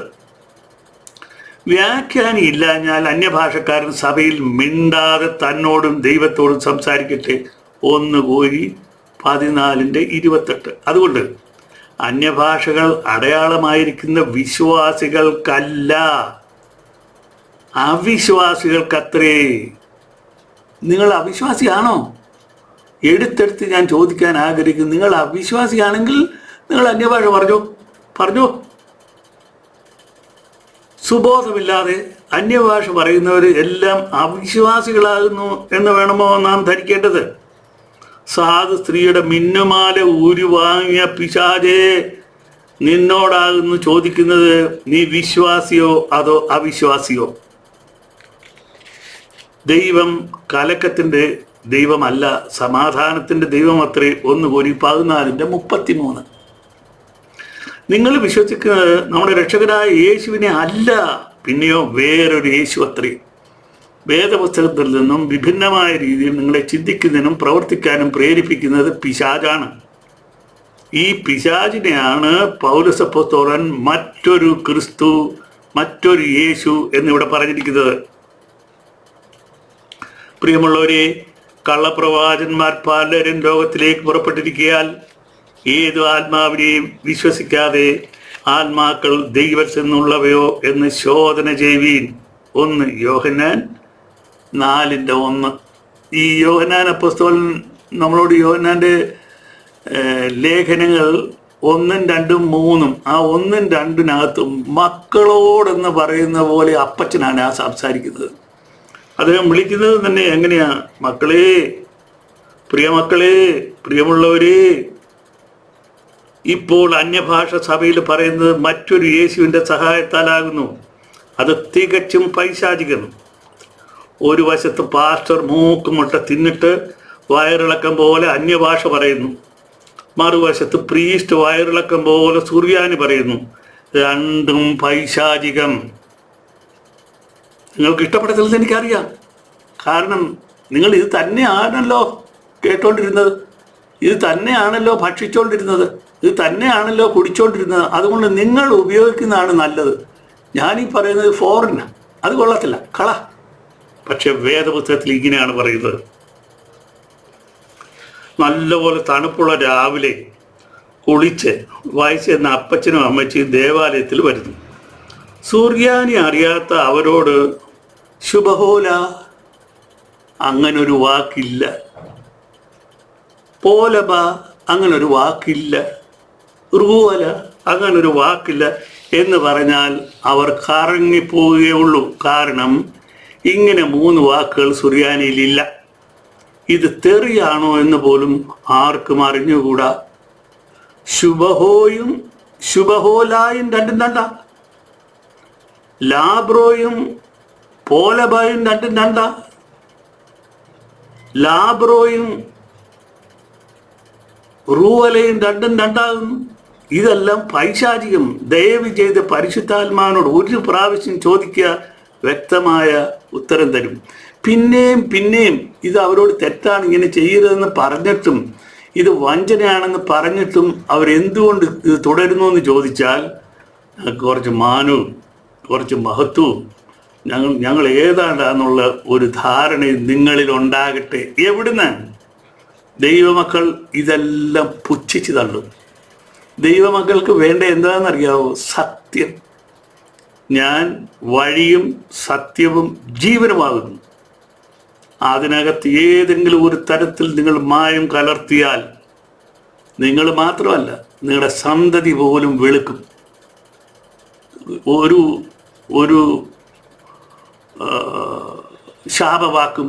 [SPEAKER 1] വ്യാഖ്യാനി ഇല്ലാഞ്ഞാൽ അന്യഭാഷക്കാരൻ സഭയിൽ മിണ്ടാതെ തന്നോടും ദൈവത്തോടും സംസാരിക്കട്ടെ. 1 കോരി 14:28. അതുകൊണ്ട് അന്യഭാഷകൾ അടയാളമായിരിക്കുന്ന വിശ്വാസികൾക്കല്ല, അവിശ്വാസികൾക്കത്രേ. നിങ്ങൾ അവിശ്വാസിയാണോ? എടുത്തെടുത്ത് ഞാൻ ചോദിക്കാൻ ആഗ്രഹിക്കുന്നു. നിങ്ങൾ അവിശ്വാസിയാണെങ്കിൽ നിങ്ങൾ അന്യഭാഷ പറഞ്ഞോ. സുബോധമില്ലാതെ അന്യഭാഷ പറയുന്നവർ എല്ലാം അവിശ്വാസികളാകുന്നു എന്ന് വേണമോ നാം ധരിക്കേണ്ടത്? സാധു സ്ത്രീയുടെ മിന്നുമാല വാങ്ങിയ പിശാചേ, നിന്നോടാകുന്നു ചോദിക്കുന്നത്, നീ വിശ്വാസിയോ അതോ അവിശ്വാസിയോ? ദൈവം കലക്കത്തിൻ്റെ ദൈവമല്ല, സമാധാനത്തിൻ്റെ ദൈവം അത്രേ. 1 കോരി 14:33. നിങ്ങൾ വിശ്വസിക്കുന്നത് നമ്മുടെ രക്ഷകനായ യേശുവിനെ അല്ല, പിന്നെയോ വേറൊരു യേശു അത്രേ. വേദപുസ്തകത്തിൽ നിന്നും വിഭിന്നമായ രീതിയിൽ നിങ്ങളെ ചിന്തിക്കുന്നതിനും പ്രവർത്തിക്കാനും പ്രേരിപ്പിക്കുന്നത് പിശാചാണ്. ഈ പിശാചിനെയാണ് പൗലോസ് അപ്പോസ്തലൻ മറ്റൊരു ക്രിസ്തു, മറ്റൊരു യേശു എന്നിവിടെ പറഞ്ഞിരിക്കുന്നത്. പ്രിയമുള്ളവരെ, കള്ളപ്രവാചന്മാർ പലരും ലോകത്തിലേക്ക് പുറപ്പെട്ടിരിക്കയാൽ ഏതു ആത്മാവിനെയും വിശ്വസിക്കാതെ ആത്മാക്കൾ ദൈവത്തിൽ നിന്നുള്ളവയോ എന്ന് ശോധന ചെയ്യുവീൻ. 1 യോഹന്നാൻ 4:1. ഈ യോഹന്നാൻ അപ്പോസ്തലൻ നമ്മളോട് യോഹന്നാൻ്റെ ലേഖനങ്ങൾ 1, 2, 3, ആ 1, 2 മക്കളോടെന്ന് പറയുന്ന പോലെ അപ്പച്ചനാണ് ആ സംസാരിക്കുന്നത്. അദ്ദേഹം വിളിക്കുന്നത് തന്നെ എങ്ങനെയാ? മക്കളെ, പ്രിയമക്കളെ, പ്രിയമുള്ളവരെ. ഇപ്പോൾ അന്യഭാഷ സഭയിൽ പറയുന്നത് മറ്റൊരു യേശുവിൻ്റെ സഹായത്താലാകുന്നു. അത് തികച്ചും പൈശാചികം. ഒരു വശത്ത് പാസ്റ്റർ മൂക്കുമുട്ട തിന്നിട്ട് വയറിളക്കം പോലെ അന്യഭാഷ പറയുന്നു. മറുവശത്ത് പ്രീസ്റ്റ് വയറിളക്കം പോലെ സുറിയാനി പറയുന്നു. രണ്ടും പൈശാചികം. നിങ്ങൾക്ക് ഇഷ്ടപ്പെടത്തില്ലെന്ന് എനിക്കറിയാം. കാരണം നിങ്ങൾ ഇത് തന്നെയാണല്ലോ കേട്ടോണ്ടിരുന്നത്, ഇത് തന്നെയാണല്ലോ ഭക്ഷിച്ചുകൊണ്ടിരുന്നത്, ഇത് തന്നെയാണല്ലോ കുടിച്ചുകൊണ്ടിരുന്നത്. അതുകൊണ്ട് നിങ്ങൾ ഉപയോഗിക്കുന്നതാണ് നല്ലത്. ഞാനീ പറയുന്നത് ഫോറിനാണ്, അത് കൊള്ളത്തില്ല, കള. പക്ഷെ വേദപുസ്തകത്തിൽ ഇങ്ങനെയാണ് പറയുന്നത്. നല്ലപോലെ തണുപ്പുള്ള രാവിലെ കുളിച്ച് വയസ്സെന്ന അപ്പച്ചനും അമ്മച്ചിയും ദേവാലയത്തിൽ വരുന്നു. സൂര്യാനി അറിയാത്ത അവരോട് ശുഭഹോല അങ്ങനൊരു വാക്കില്ല, പോലബ അങ്ങനൊരു വാക്കില്ല, റുവല അങ്ങനൊരു വാക്കില്ല എന്ന് പറഞ്ഞാൽ അവർ കറങ്ങിപ്പോവുകയുള്ളൂ. കാരണം ഇങ്ങനെ 3 വാക്കുകൾ സുറിയാനിയിലില്ല. ഇത് തെറിയാണോ എന്ന് പോലും ആർക്കും അറിഞ്ഞുകൂടാ. ശുഭഹോയും ശുഭഹോലായും രണ്ടും രണ്ടാ, ലാബ്രോയും പോലബായും രണ്ടും രണ്ടാ, ലാബ്രോയും റൂവലയും രണ്ടും രണ്ടാകുന്നു. ഇതെല്ലാം പൈശാചികം. ദയവ് ചെയ്ത് പരിശുദ്ധാത്മാവിനോട് ഒരു പ്രാവശ്യം ചോദിക്കുക, വ്യക്തമായ ഉത്തരം തരും. പിന്നെയും ഇത് അവരോട് തെറ്റാണ്, ഇങ്ങനെ ചെയ്യരുതെന്ന് പറഞ്ഞിട്ടും, ഇത് വഞ്ചനയാണെന്ന് പറഞ്ഞിട്ടും അവരെന്തുകൊണ്ട് ഇത് തുടരുന്നു എന്ന് ചോദിച്ചാൽ, കുറച്ച് മാനവും കുറച്ച് മഹത്വവും ഞങ്ങൾ ഏതാണ്ടാന്നുള്ള ഒരു ധാരണയും നിങ്ങളിൽ ഉണ്ടാകട്ടെ. എവിടുന്ന്? ദൈവമക്കൾ ഇതെല്ലാം പുച്ഛിച്ച് തള്ളും. ദൈവമക്കൾക്ക് വേണ്ട എന്താണെന്നറിയാവോ? സത്യം. ഞാൻ വഴിയും സത്യവും ജീവനുമാകുന്നു. അതിനകത്ത് ഏതെങ്കിലും ഒരു തരത്തിൽ നിങ്ങൾ മായം കലർത്തിയാൽ നിങ്ങൾ മാത്രമല്ല, നിങ്ങളുടെ സന്തതി പോലും വെളുക്കും. ഒരു ഒരു ശാപവാക്കും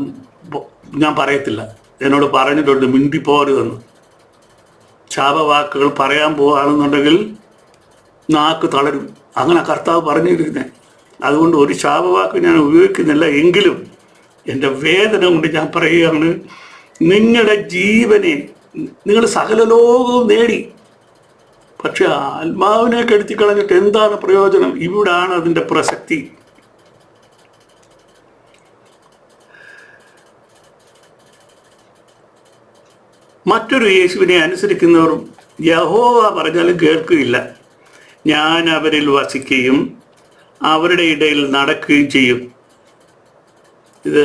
[SPEAKER 1] ഞാൻ പറയത്തില്ല. എന്നോട് പറഞ്ഞിട്ടുണ്ട് മിണ്ടിപ്പോരുതെന്ന്. ശാപവാക്കുകൾ പറയാൻ പോവുകയാണെന്നുണ്ടെങ്കിൽ നാക്ക് തളരും. അങ്ങനെ കർത്താവ് പറഞ്ഞിരിക്കുന്നത്. അതുകൊണ്ട് ഒരു ശാപവാക്ക് ഞാൻ ഉപയോഗിക്കുന്നില്ല. എങ്കിലും എൻ്റെ വേദന കൊണ്ട് ഞാൻ പറയുകയാണ്, നിങ്ങളുടെ ജീവനെ നിങ്ങൾ സകല ലോകവും നേടി, പക്ഷെ ആത്മാവിനെ കെടുത്തിക്കളഞ്ഞിട്ട് എന്താണ് പ്രയോജനം? ഇവിടാണ് അതിൻ്റെ പ്രസക്തി. മറ്റൊരു യേശുവിനെ അനുസരിക്കുന്നവർ യഹോവ പറഞ്ഞാലും കേൾക്കുകയില്ല. ഞാൻ അവരിൽ വസിക്കുകയും അവരുടെ ഇടയിൽ നടക്കുകയും ചെയ്യും. ഇത്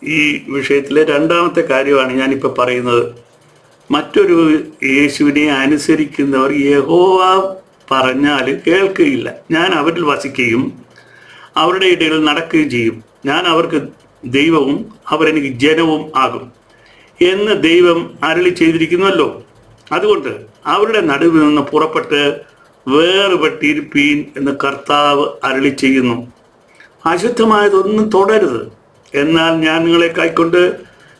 [SPEAKER 1] ഈ വിഷയത്തിലെ രണ്ടാമത്തെ കാര്യമാണ് ഞാനിപ്പോൾ പറയുന്നത്. മറ്റൊരു യേശുവിനെ അനുസരിക്കുന്നവർ യഹോവ പറഞ്ഞാൽ കേൾക്കുകയില്ല. ഞാൻ അവരിൽ വസിക്കുകയും അവരുടെ ഇടയിൽ നടക്കുകയും ചെയ്യും. ഞാൻ അവർക്ക് ദൈവവും അവരെനിക്ക് ജനവും ആകും എന്ന് ദൈവം അരുളി ചെയ്തിരിക്കുന്നുവല്ലോ. അതുകൊണ്ട് അവരുടെ നടുവിൽ നിന്ന് പുറപ്പെട്ട് വേർപെട്ടിരിപ്പീൻ എന്ന് കർത്താവ് അരുളി ചെയ്യുന്നു. അശുദ്ധമായതൊന്നും തുടരുത്. എന്നാൽ ഞാൻ നിങ്ങളെ കൈക്കൊണ്ട്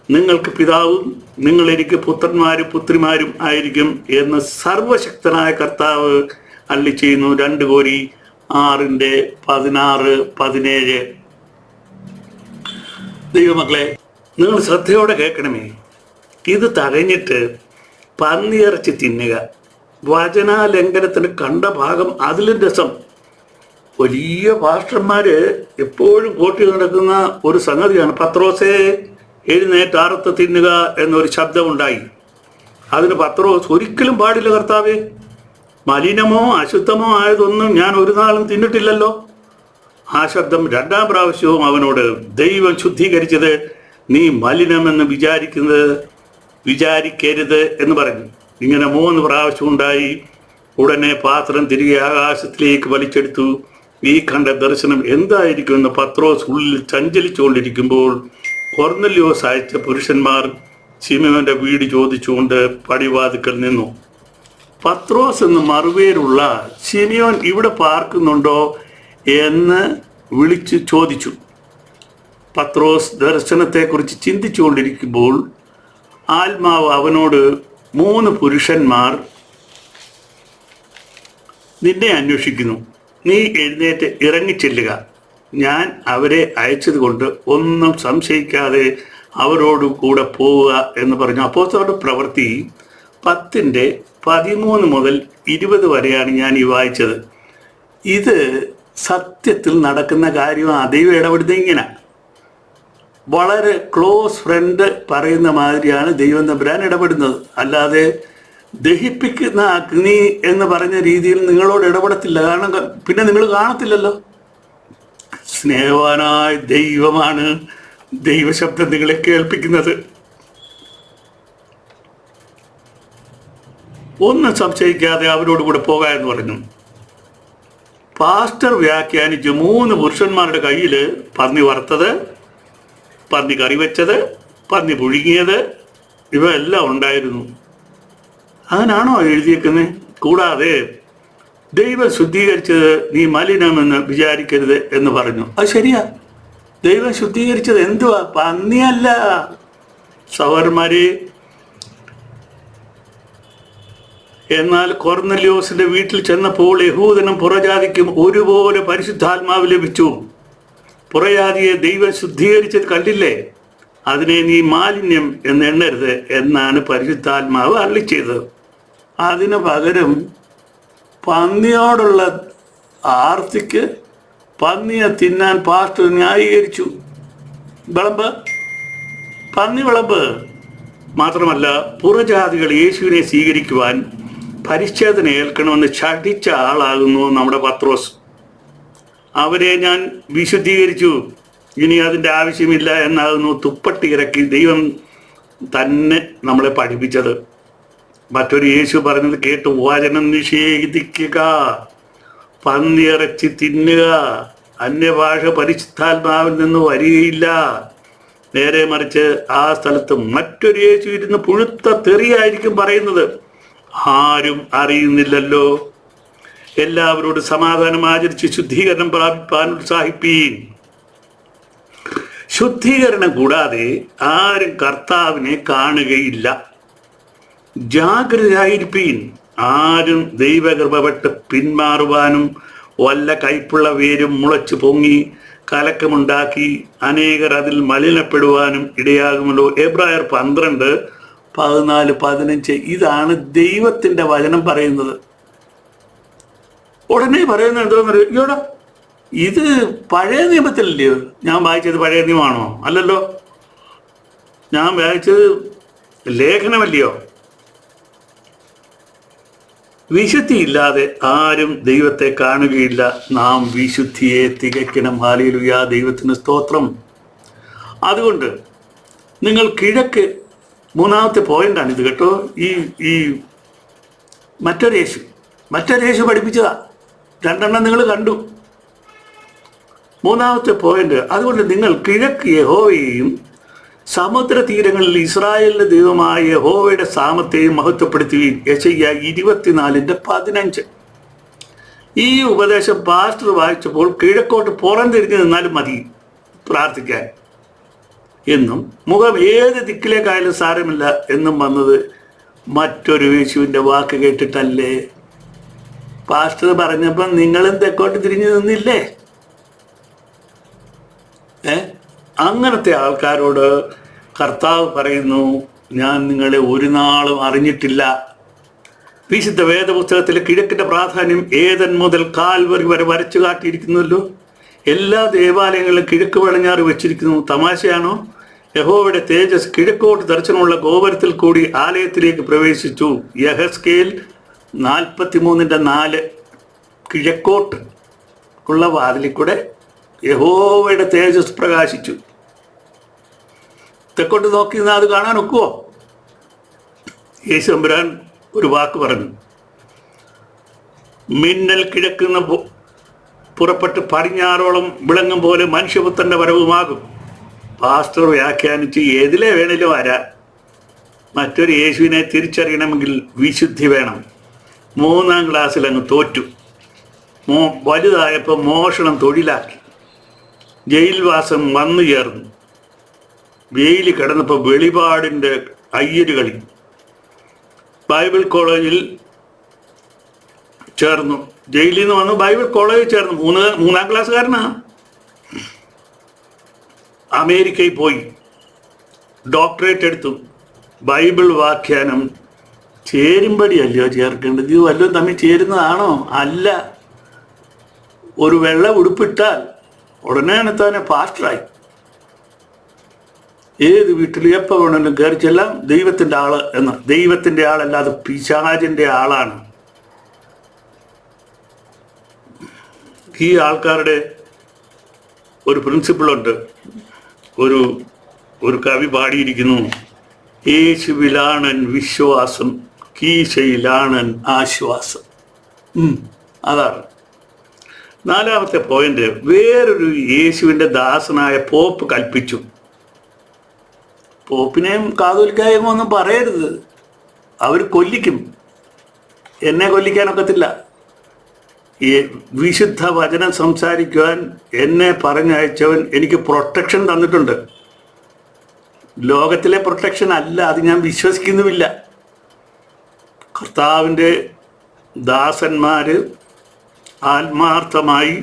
[SPEAKER 1] നിങ്ങൾക്ക് പിതാവും നിങ്ങൾ എനിക്ക് പുത്രന്മാരും പുത്രിമാരും ആയിരിക്കും എന്ന് സർവശക്തനായ കർത്താവ് അരുളി ചെയ്യുന്നു. 2 കോരി 6:16-17. ദൈവമക്കളെ, നിങ്ങൾ ശ്രദ്ധയോടെ കേൾക്കണമേ. ഇത് തടഞ്ഞിട്ട് പന്നിയിറച്ചി തിന്നുക. വചനാലംഘനത്തിന് കണ്ട ഭാഗം അതിലും രസം. വലിയ പാസ്റ്റർമാര് എപ്പോഴും കോട്ടി നടക്കുന്ന ഒരു സംഗതിയാണ്, പത്രോസേ എഴുന്നേറ്റ് അറുത്ത് തിന്നുക എന്നൊരു ശബ്ദമുണ്ടായി. അതിന് പത്രോസ് ഒരിക്കലും പാടില്ല കർത്താവേ, മലിനമോ അശുദ്ധമോ ആയതൊന്നും ഞാൻ ഒരു നാളും തിന്നിട്ടില്ലല്ലോ. ആ ശബ്ദം 2ാം പ്രാവശ്യവും അവനോട്, ദൈവം ശുദ്ധീകരിച്ചത് നീ മലിനമെന്ന് വിചാരിക്കരുത് എന്ന് പറഞ്ഞു. ഇങ്ങനെ 3 പ്രാവശ്യം ഉണ്ടായി. ഉടനെ പാത്രം തിരികെ ആകാശത്തിലേക്ക് വലിച്ചെടുത്തു. ഈ കണ്ട ദർശനം എന്തായിരിക്കുമെന്ന് പത്രോസ് ഉള്ളിൽ ചഞ്ചലിച്ചുകൊണ്ടിരിക്കുമ്പോൾ കൊർന്നല്യോസ് അയച്ച പുരുഷന്മാർ ശിമോന്റെ വീട് ചോദിച്ചുകൊണ്ട് പടിവാതിക്കൽ നിന്നു. പത്രോസ് എന്ന് മറുപേരുള്ള ശിമയോൻ ഇവിടെ പാർക്കുന്നുണ്ടോ എന്ന് വിളിച്ചു ചോദിച്ചു. പത്രോസ് ദർശനത്തെക്കുറിച്ച് ചിന്തിച്ചുകൊണ്ടിരിക്കുമ്പോൾ ആത്മാവ് അവനോട്, 3 പുരുഷന്മാർ നിന്നെ അന്വേഷിക്കുന്നു. നീ എഴുന്നേറ്റ് ഇറങ്ങിച്ചെല്ലുക. ഞാൻ അവരെ അയച്ചത് കൊണ്ട് ഒന്നും സംശയിക്കാതെ അവരോട് കൂടെ പോവുക എന്ന് പറഞ്ഞു. അപ്പോസ്തലരുടെ പ്രവൃത്തി 10:13 മുതൽ 20 വരെയാണ് ഞാൻ ഈ വായിച്ചത്. ഇത് സത്യത്തിൽ നടക്കുന്ന കാര്യമാണ്. ദൈവം ഇടപെടുന്നത് ഇങ്ങനെ വളരെ ക്ലോസ് ഫ്രണ്ട് പറയുന്ന മാതിരിയാണ് ദൈവം തമ്പുരാൻ ഇടപെടുന്നത്. അല്ലാതെ ദഹിപ്പിക്കുന്ന അഗ്നി എന്ന് പറഞ്ഞ രീതിയിൽ നിങ്ങളോട് ഇടപെടത്തില്ല. കാരണം പിന്നെ നിങ്ങൾ കാണത്തില്ലല്ലോ. സ്നേഹവാനായ ദൈവമാണ് ദൈവശബ്ദം നിങ്ങളെ കേൾപ്പിക്കുന്നത്. ഒന്നും സംശയിക്കാതെ അവരോട് കൂടെ പോകാൻ എന്ന് പറഞ്ഞു. പാസ്റ്റർ വ്യാഖ്യാനിച്ച് 3 പുരുഷന്മാരുടെ കയ്യിൽ പന്നി വറുത്തത്, പന്നി കറി വെച്ചത്, പന്നി പുഴുങ്ങിയത് ഇവ എല്ലാം ഉണ്ടായിരുന്നു. അങ്ങനാണോ എഴുതിയേക്കുന്നത്? കൂടാതെ ദൈവം ശുദ്ധീകരിച്ചത് നീ മലിനമെന്ന് വിചാരിക്കരുത് എന്ന് പറഞ്ഞു. അത് ശരിയാ. ദൈവം ശുദ്ധീകരിച്ചത് എന്തുവാ? പന്നിയല്ല സഹോദരന്മാരെ. എന്നാൽ കൊർന്നല്യോസിന്റെ വീട്ടിൽ ചെന്നപ്പോൾ യഹൂദനും പുറജാതിക്കും ഒരുപോലെ പരിശുദ്ധാത്മാവ് ലഭിച്ചു. പുറജാതിയെ ദൈവം ശുദ്ധീകരിച്ചത് കണ്ടില്ലേ? അതിനെ നീ മാലിന്യം എന്ന് എണ്ണരുത് എന്നാണ് പരിശുദ്ധാത്മാവ് അരുളി ചെയ്തത്. അതിന് പകരം പന്നിയോടുള്ള ആർത്തിക്ക് പന്നിയെ തിന്നാൻ പാസ്റ്റർ ന്യായീകരിച്ചു. വിളമ്പ്, പന്നി വിളമ്പ്. മാത്രമല്ല പുറജാതികൾ യേശുവിനെ സ്വീകരിക്കുവാൻ പരിച്ഛേദന ഏൽക്കണമെന്ന് ശഠിച്ച ആളാകുന്നു നമ്മുടെ പത്രോസ്. അവരെ ഞാൻ വിശുദ്ധീകരിച്ചു, ഇനി അതിൻ്റെ ആവശ്യമില്ല എന്നാകുന്നു തുപ്പട്ടി ഇറക്കി ദൈവം തന്നെ നമ്മളെ പഠിപ്പിച്ചത്. മറ്റൊരു യേശു പറഞ്ഞത് കേട്ട് വചനം നിഷേധിക്കുക, പന്നിയിറച്ചി തിന്നുക, അന്യഭാഷ പരിശുദ്ധാത്മാവിൽ നിന്ന് വരികയില്ല. നേരെ മറിച്ച് ആ സ്ഥലത്ത് മറ്റൊരു യേശു ഇരുന്ന് പുഴുത്ത തെറിയായിരിക്കും പറയുന്നത്. ആരും അറിയുന്നില്ലല്ലോ. എല്ലാവരോടും സമാധാനം ആചരിച്ച് ശുദ്ധീകരണം പ്രാപിപ്പാൻ ഉത്സാഹിപ്പീൻ. ശുദ്ധീകരണം കൂടാതെ ആരും കർത്താവിനെ കാണുകയില്ല. ജാഗ്രതയായിരിപ്പീൻ. ആരും ദൈവകൃപപ്പെട്ട് പിന്മാറുവാനും വല്ല കയ്പുള്ള വേരും മുളച്ചു പൊങ്ങി കലക്കമുണ്ടാക്കി അനേകർ അതിൽ മലിനപ്പെടുവാനും ഇടയാകുമല്ലോ. എബ്രായർ 12:14-15 ഇതാണ് ദൈവത്തിന്റെ വചനം പറയുന്നത്. ഉടനെ പറയുന്നത് എന്തോന്നറിയോ? ഇയോടാ, ഇത് പഴയ നിയമത്തിലല്ലയോ ഞാൻ വായിച്ചത്? പഴയ നിയമമാണോ? അല്ലല്ലോ, ഞാൻ വായിച്ചത് ലേഖനമല്ലയോ. വിശുദ്ധി ഇല്ലാതെ ആരും ദൈവത്തെ കാണുകയില്ല. നാം വിശുദ്ധിയെ തികയ്ക്കണം. ഹല്ലേലൂയ, ദൈവത്തിന് സ്തോത്രം. അതുകൊണ്ട് നിങ്ങൾ കിഴക്ക്, മൂന്നാമത്തെ പോയിന്റാണ് ഇത് കേട്ടോ. ഈ മറ്റൊരു യേശു പഠിപ്പിച്ചതാ. 2 നിങ്ങൾ കണ്ടു. മൂന്നാമത്തെ പോയിന്റ്, അതുകൊണ്ട് നിങ്ങൾ കിഴക്ക് യഹോവയെയും സമുദ്ര തീരങ്ങളിൽ ഇസ്രായേലിന്റെ ദൈവമായ യഹോവയുടെ സാമത്തെയും മഹത്വപ്പെടുത്തുകയും. യെശയ്യാ 24:15. ഈ ഉപദേശം പാസ്റ്റർ വായിച്ചപ്പോൾ കിഴക്കോട്ട് പുറംതിരിഞ്ഞ് നിന്നാലും മതി പ്രാർത്ഥിക്കാൻ എന്നും മുഖം ഏത് ദിക്കിലേക്കായാലും സാരമില്ല എന്നും വന്നത് മറ്റൊരു യേശുവിൻ്റെ വാക്ക് കേട്ടിട്ടല്ലേ? പാസ്റ്റർ പറഞ്ഞപ്പം നിങ്ങളും തെക്കോട്ട് തിരിഞ്ഞു നിന്നില്ലേ? അങ്ങനത്തെ ആൾക്കാരോട് കർത്താവ് പറയുന്നു, ഞാൻ നിങ്ങളെ ഒരു നാളും അറിഞ്ഞിട്ടില്ല. വിശുദ്ധ വേദപുസ്തകത്തിലെ കിഴക്കിൻ്റെ പ്രാധാന്യം ഏതൻ മുതൽ കാൽവറി വരെ വരച്ചു കാട്ടിയിരിക്കുന്നുവല്ലോ. എല്ലാ ദേവാലയങ്ങളിലും കിഴക്ക് പടിഞ്ഞാറ് വെച്ചിരിക്കുന്നു. തമാശയാണോ? യഹോവയുടെ തേജസ് കിഴക്കോട്ട് ദർശനമുള്ള ഗോപുരത്തിൽ കൂടി ആലയത്തിലേക്ക് പ്രവേശിച്ചു. യഹസ്കേൽ 43:4 കിഴക്കോട്ട് ഉള്ള വാതിലിൽ കൂടെ യഹോവയുടെ തേജസ് പ്രകാശിച്ചു. തെക്കോട്ട് നോക്കി നിന്നാൽ അത് കാണാൻ ഒക്കുവോ? യേശു തമ്പുരാൻ ഒരു വാക്ക് പറഞ്ഞു, മിന്നൽ കിഴക്കുന്ന പുറപ്പെട്ട് പടിഞ്ഞാറോളം വിളങ്ങും പോലെ മനുഷ്യപുത്രന്റെ വരവുമാകും. പാസ്റ്റർ വ്യാഖ്യാനിച്ച് ഏതിലെ വേണേലും ആരാ. മറ്റൊരു യേശുവിനെ തിരിച്ചറിയണമെങ്കിൽ വിശുദ്ധി വേണം. 3ാം ക്ലാസ്സിൽ അങ്ങ് തോറ്റു. വലുതായപ്പോൾ മോഷണം തൊഴിലാക്കി. ജയിൽവാസം വന്നു ചേർന്നു. വെയിൽ കിടന്നപ്പോൾ വെളിപാടിൻ്റെ അയ്യരുകളി. ബൈബിൾ കോളേജിൽ ചേർന്നു. ജയിലിൽ നിന്ന് വന്നു ബൈബിൾ കോളേജിൽ ചേർന്നു. 3ാം ക്ലാസ്സുകാരനാണ്. അമേരിക്കയിൽ പോയി ഡോക്ടറേറ്റ് എടുത്തു. ബൈബിൾ വ്യാഖ്യാനം ചേരുമ്പടിയല്ലയോ ചേർക്കേണ്ടത്? ഇത് വല്ലതും തമ്മിൽ ചേരുന്നതാണോ? അല്ല. ഒരു വെള്ള ഉടുപ്പിട്ടാൽ ഉടനെ തന്നെ പാസ്റ്ററായി. ഏത് വീട്ടിൽ എപ്പോൾ വേണമെങ്കിലും കയറി ചെല്ലാം ദൈവത്തിൻ്റെ ആള് എന്ന്. ദൈവത്തിൻ്റെ ആളല്ലാതെ പിശാചിൻ്റെ ആളാണ്. ഈ ആൾക്കാരുടെ ഒരു പ്രിൻസിപ്പിളുണ്ട്. ഒരു കവി പാടിയിരിക്കുന്നു, യേശുവിലാണൻ വിശ്വാസം, കീശയിലാണൻ ആശ്വാസം. അതാണ് 4ാമത്തെ പോയിന്റ്. വേറൊരു യേശുവിൻ്റെ ദാസനായ പോപ്പ് കൽപ്പിച്ചു. പോപ്പിനെയും കാതോലിക്കായും ഒന്നും പറയരുത്, അവർ കൊല്ലിക്കും. എന്നെ കൊല്ലിക്കാനൊക്കത്തില്ല. ഈ വിശുദ്ധ വചനം സംസാരിക്കുവാൻ എന്നെ പറഞ്ഞയച്ചവൻ എനിക്ക് പ്രൊട്ടക്ഷൻ തന്നിട്ടുണ്ട്. ലോകത്തിലെ പ്രൊട്ടക്ഷൻ അല്ല, അത് ഞാൻ വിശ്വസിക്കുന്നുമില്ല. കർത്താവിൻ്റെ ദാസന്മാർ ആത്മാർത്ഥമായി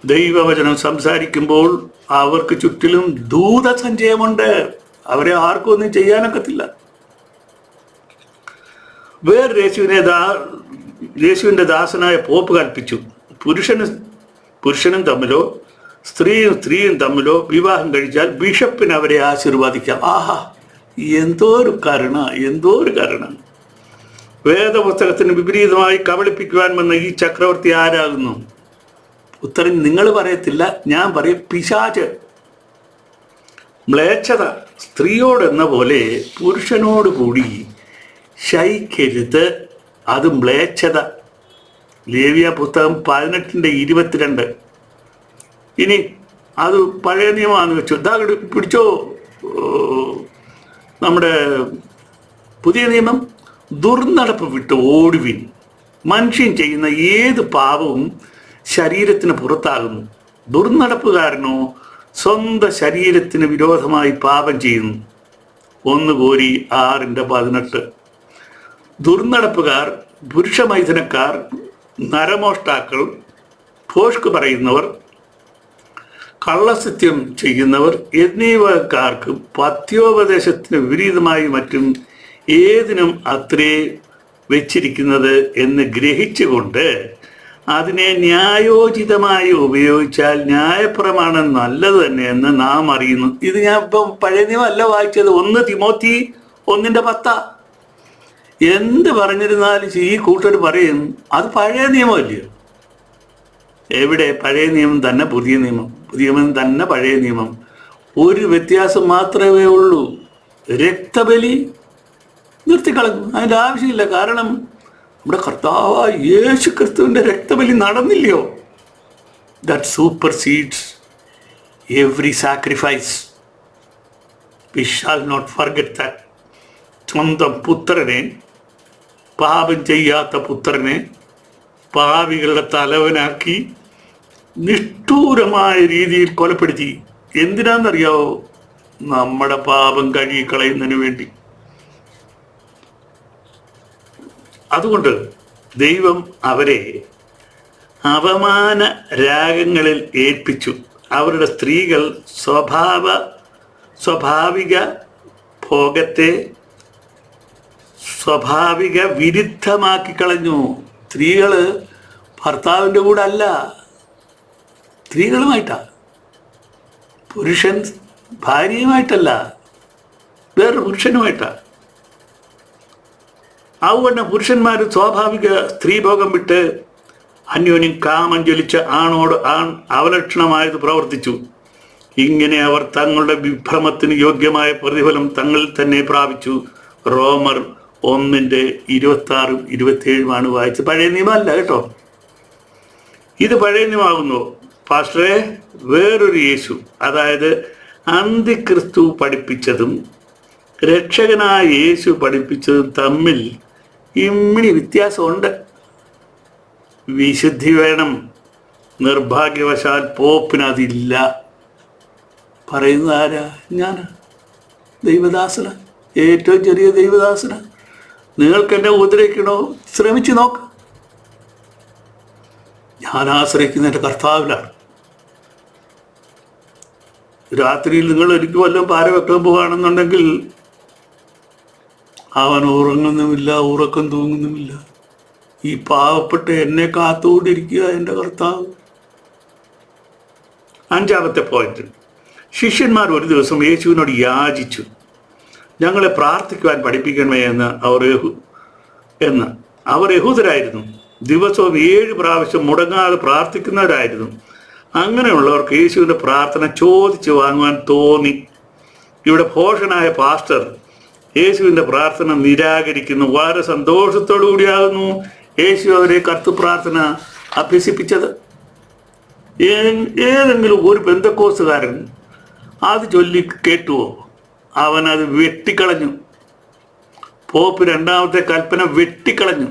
[SPEAKER 1] ദൈവവചനം സംസാരിക്കുമ്പോൾ അവർക്ക് ചുറ്റിലും ദൂതസഞ്ചയമുണ്ട്. അവരെ ആർക്കും ഒന്നും ചെയ്യാനൊക്കത്തില്ല. വേറെ യേശുവിൻ്റെ ദാസനായ പോപ്പ് കൽപ്പിച്ചു, പുരുഷനും തമ്മിലോ സ്ത്രീയും തമ്മിലോ വിവാഹം കഴിച്ചാൽ ബിഷപ്പിന് അവരെ ആശീർവാദിക്കാം. ആഹാ, എന്തോ ഒരു കരുണ! വേദപുസ്തകത്തിന് വിപരീതമായി കബളിപ്പിക്കുവാൻ വന്ന ഈ ചക്രവർത്തി ആരാകുന്നു? ഉത്തരം നിങ്ങൾ പറയത്തില്ല, ഞാൻ പറയും, പിശാച്. മ്ലേച്ഛത. സ്ത്രീയോടെന്ന പോലെ പുരുഷനോട് കൂടി ശയിക്കരുത്, അത് മ്ലേച്ഛത. ലേവ്യ പുസ്തകം 18:22. ഇനി അത് പഴയ നിയമമാണെന്ന് വെച്ചു, ഇതാ പിടിച്ചോ. നമ്മുടെ പുതിയ നിയമം, ദുർനടപ്പ് വിട്ട് ഓടുവിൻ. മനുഷ്യൻ ചെയ്യുന്ന ഏത് പാപവും ശരീരത്തിന് പുറത്താകുന്നു. ദുർനടപ്പുകാരനോ സ്വന്തം ശരീരത്തിന് വിരോധമായി പാപം ചെയ്യുന്നു. 1 കോരി 6:18. ദുർനടപ്പുകാർ, പുരുഷമൈഥുനക്കാർ, നരമോഷ്ടാക്കൾ, ഭോഷ്ക് പറയുന്നവർ, കള്ളസത്യം ചെയ്യുന്നവർ എന്നിവക്കാർക്ക് പഥ്യോപദേശത്തിന് വിപരീതമായി മറ്റും ഏതിനും അത്രേ വെച്ചിരിക്കുന്നത് എന്ന് ഗ്രഹിച്ചുകൊണ്ട് അതിനെ ന്യായോചിതമായി ഉപയോഗിച്ചാൽ ന്യായപ്രമാണം നല്ലത് തന്നെയെന്ന് നാം അറിയുന്നു. ഇത് ഞാൻ ഇപ്പം പഴയ നിയമമല്ല വായിച്ചത്, 1 തിമോത്തി 1:10. എന്ത് പറഞ്ഞിരുന്നാലും ഈ കൂട്ടർ പറയും അത് പഴയ നിയമമല്ലയോ. എവിടെ? പഴയ നിയമം തന്നെ പുതിയ നിയമം, പുതിയ നിയമം തന്നെ പഴയ നിയമം. ഒരു വ്യത്യാസം മാത്രമേ ഉള്ളൂ, രക്തബലി നിർത്തിക്കളഞ്ഞു. അതിൻ്റെ ആവശ്യമില്ല. കാരണം നമ്മുടെ കർത്താവ് യേശു ക്രിസ്തുവിൻ്റെ രക്തബലി നടന്നില്ലയോ. That supersedes every sacrifice. We shall not forget that. സ്വന്തം പുത്രനെ, പാപം ചെയ്യാത്ത പുത്രനെ പാപികളുടെ തലവനാക്കി നിഷ്ഠൂരമായ രീതിയിൽ കൊലപ്പെടുത്തി. എന്തിനാണെന്നറിയാവോ? നമ്മുടെ പാപം കഴുകിക്കളയുന്നതിന് വേണ്ടി. അതുകൊണ്ട് ദൈവം അവരെ അപമാന രാഗങ്ങളിൽ ഏൽപ്പിച്ചു. അവരുടെ സ്ത്രീകൾ സ്വാഭാവിക ഭോഗത്തെ സ്വാഭാവിക വിരുദ്ധമാക്കി കളഞ്ഞു. സ്ത്രീകൾ ഭർത്താവിൻ്റെ കൂടെ അല്ല, സ്ത്രീകളുമായിട്ടാ. പുരുഷൻ ഭാര്യയുമായിട്ടല്ല, വേറൊരു പുരുഷനുമായിട്ടാ. അതുകൊണ്ട് പുരുഷന്മാർ സ്വാഭാവിക സ്ത്രീഭോഗം വിട്ട് അന്യോന്യം കാമം ജ്വലിച്ച ആണോട് ആൺ അവലക്ഷണമായത് പ്രവർത്തിച്ചു. ഇങ്ങനെ അവർ തങ്ങളുടെ വിഭ്രമത്തിന് യോഗ്യമായ പ്രതിഫലം തങ്ങളിൽ തന്നെ പ്രാപിച്ചു. റോമർ 1:26-27 വായിച്ച്. പഴയ നിയമമല്ല കേട്ടോ, ഇത് പഴയ നിയമമാകുന്നു. പാസ്റ്ററെ, വേറൊരു യേശു, അതായത് അന്തിക്രിസ്തു പഠിപ്പിച്ചതും രക്ഷകനായ യേശു പഠിപ്പിച്ചതും തമ്മിൽ ഇമ്മിണി വ്യത്യാസമുണ്ട്. വിശുദ്ധി വേണം. നിർഭാഗ്യവശാൽ പോപ്പിനതില്ല. പറയുന്നത് ആരാ? ഞാൻ ദൈവദാസന, ഏറ്റവും ചെറിയ ദൈവദാസന. നിങ്ങൾക്ക് എന്നെ ഉപദ്രവിക്കണോ? ശ്രമിച്ചു നോക്ക്. ഞാൻ ആശ്രയിക്കുന്ന എൻ്റെ കർത്താവിലാണ്. രാത്രിയിൽ നിങ്ങൾ എനിക്ക് വല്ലതും പാര വെക്കാൻ പോവുകയാണെന്നുണ്ടെങ്കിൽ അവൻ ഉറങ്ങുന്നുമില്ല, ഉറക്കം തൂങ്ങുന്നുമില്ല. ഈ പാവപ്പെട്ട എന്നെ കാത്തുകൊണ്ടിരിക്കുക എൻ്റെ കർത്താവ്. 5-ാമത്തെ പോയിന്റ്, ശിഷ്യന്മാർ ഒരു ദിവസം യേശുവിനോട് യാചിച്ചു, ഞങ്ങളെ പ്രാർത്ഥിക്കുവാൻ പഠിപ്പിക്കണമേ എന്ന്. അവർ യഹൂദരായിരുന്നു. ദിവസവും 7 പ്രാവശ്യം മുടങ്ങാതെ പ്രാർത്ഥിക്കുന്നവരായിരുന്നു. അങ്ങനെയുള്ളവർക്ക് യേശുവിൻ്റെ പ്രാർത്ഥന ചോദിച്ചു വാങ്ങുവാൻ തോന്നി. ഇവിടെ ഭോഷനായ പാസ്റ്റർ യേശുവിൻ്റെ പ്രാർത്ഥന നിരാകരിക്കുന്നു. വളരെ സന്തോഷത്തോടു കൂടിയാകുന്നു യേശു അവരെ കർത്തൃപ്രാർത്ഥന അഭ്യസിപ്പിച്ചത്. ഏതെങ്കിലും ഒരു പെന്തക്കോസ്തുകാരൻ അത് ചൊല്ലി കേട്ടുവോ? അവൻ അത് വെട്ടിക്കളഞ്ഞു. പോപ്പ് 2-ാമത്തെ കൽപ്പന വെട്ടിക്കളഞ്ഞു.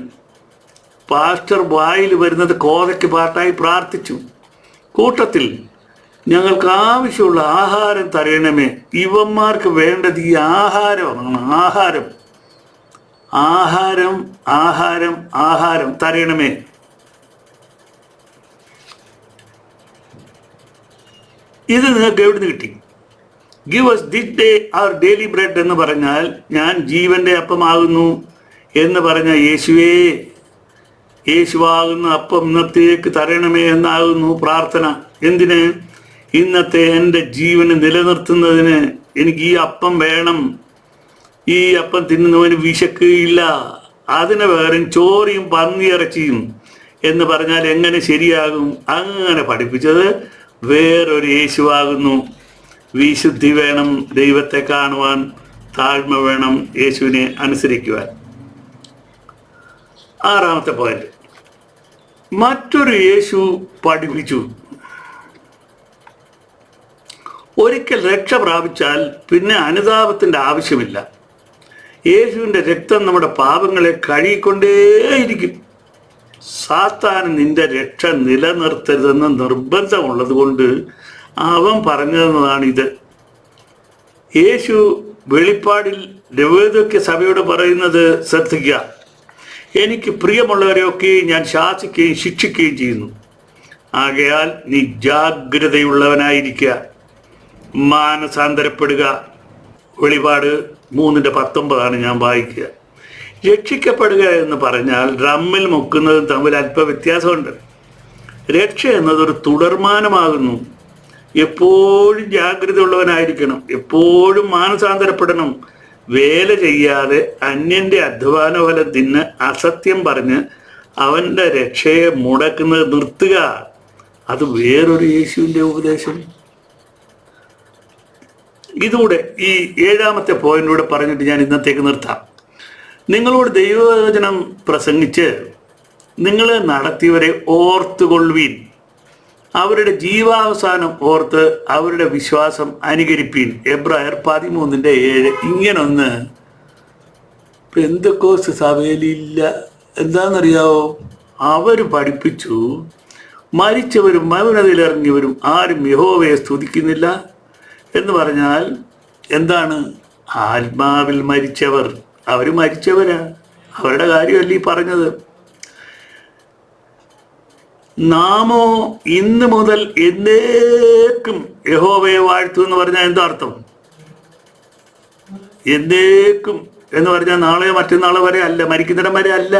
[SPEAKER 1] പാസ്റ്റർ വായിൽ വരുന്നത് കോതയ്ക്ക് പാട്ടായി പ്രാർത്ഥിച്ചു. കൂട്ടത്തിൽ ഞങ്ങൾക്ക് ആവശ്യമുള്ള ആഹാരം തരണമേ. ഇവന്മാർക്ക് വേണ്ടത് ഈ ആഹാരമാണ്. ആഹാരം ആഹാരം ആഹാരം ആഹാരം തരണമേ. ഇത് നിങ്ങൾക്ക് എവിടുന്ന് കിട്ടി? Give us this day our daily bread എന്ന് പറഞ്ഞാൽ ഞാൻ ജീവന്റെ അപ്പമാകുന്നു എന്ന് പറഞ്ഞ യേശുവേ, യേശുവാകുന്ന അപ്പം ഇന്നത്തേക്ക് തരണമേ എന്നാകുന്നു പ്രാർത്ഥന. എന്തിന്? ഇന്നത്തെ എൻ്റെ ജീവന് നിലനിർത്തുന്നതിന് എനിക്ക് ഈ അപ്പം വേണം. ഈ അപ്പം തിന്നുന്നവന് വിശക്കുകയില്ല. അതിന് പകരം ചോറിയും പന്നിയിറച്ചിയും എന്ന് പറഞ്ഞാൽ എങ്ങനെ ശരിയാകും? അങ്ങനെ പഠിപ്പിച്ചത് വേറൊരു യേശുവാകുന്നു. വിശുദ്ധി വേണം, ദൈവത്തെ കാണുവാൻ താഴ്മ വേണം, യേശുവിനെ അനുസരിക്കുവാൻ. 6-ാമത്തെ പോയിന്റ്, മറ്റൊരു യേശു പഠിപ്പിച്ചു, ഒരിക്കൽ രക്ഷ പ്രാപിച്ചാൽ പിന്നെ അനുതാപത്തിൻ്റെ ആവശ്യമില്ല. യേശുവിൻ്റെ രക്തം നമ്മുടെ പാപങ്ങളെ കഴുകിക്കൊണ്ടേയിരിക്കും. സാത്താൻ നിന്റെ രക്ഷ നിലനിർത്തരുതെന്ന് നിർബന്ധമുള്ളത് കൊണ്ട് അവൻ പറഞ്ഞതാണ് ഇത്. യേശു വെളിപ്പാടിൽ ലവോദിക്യ സഭയോട് പറയുന്നത് ശ്രദ്ധിക്കുക, എനിക്ക് പ്രിയമുള്ളവരെയൊക്കെ ഞാൻ ശാസിക്കുകയും ശിക്ഷിക്കുകയും ചെയ്യുന്നു. ആകയാൽ നീ ജാഗ്രതയുള്ളവനായിരിക്കുക, മാനസാന്തരപ്പെടുക. വെളിപാട് 3:19 ഞാൻ വായിക്കുക. രക്ഷിക്കപ്പെടുക എന്ന് പറഞ്ഞാൽ റമ്മിൽ മുക്കുന്നതും തമ്മിൽ അല്പ വ്യത്യാസമുണ്ട്. രക്ഷ എന്നതൊരു തുടർമാനമാകുന്നു. എപ്പോഴും ജാഗ്രത ഉള്ളവനായിരിക്കണം, എപ്പോഴും മാനസാന്തരപ്പെടണം. വേല ചെയ്യാതെ അന്യന്റെ അധ്വാന ഫലം തിന്ന് അസത്യം പറഞ്ഞ് അവൻ്റെ രക്ഷയെ മുടക്കുന്നത് നിർത്തുക. അത് വേറൊരു യേശുവിൻ്റെ ഉപദേശം. ഇതുകൂടെ ഈ 7-ാമത്തെ പോയിന്റിലൂടെ പറഞ്ഞിട്ട് ഞാൻ ഇന്നത്തേക്ക് നിർത്താം. നിങ്ങളോട് ദൈവവചനം പ്രസംഗിച്ച് നിങ്ങളെ നടത്തിയവരെ ഓർത്തുകൊള്ളുവീൻ, അവരുടെ ജീവാവസാനം ഓർത്ത് അവരുടെ വിശ്വാസം അനുകരിപ്പീൻ. എബ്രായർ 13:7. ഇങ്ങനൊന്ന് പെന്തക്കോസ്ത് സഭയിലില്ല. എന്താണെന്നറിയാവോ? അവർ പഠിപ്പിച്ചു, മരിച്ചവരും മൗനതയിലിറങ്ങിയവരും ആരും യഹോവയെ സ്തുതിക്കുന്നില്ല എന്ന് പറഞ്ഞാൽ എന്താണ്? ആത്മാവിൽ മരിച്ചവർ, അവർ മരിച്ചവരാ, അവരുടെ കാര്യമല്ല ഈ പറഞ്ഞത്. നാമോ ഇന്ന് മുതൽ എന്നേക്കും യഹോവയെ വാഴ്ത്തു എന്ന് പറഞ്ഞാൽ എന്താ അർത്ഥം? എന്നേക്കും എന്ന് പറഞ്ഞാൽ നാളെയോ മറ്റന്നാളോ വരെ അല്ല, മരിക്കുന്നിടം വരെ അല്ല.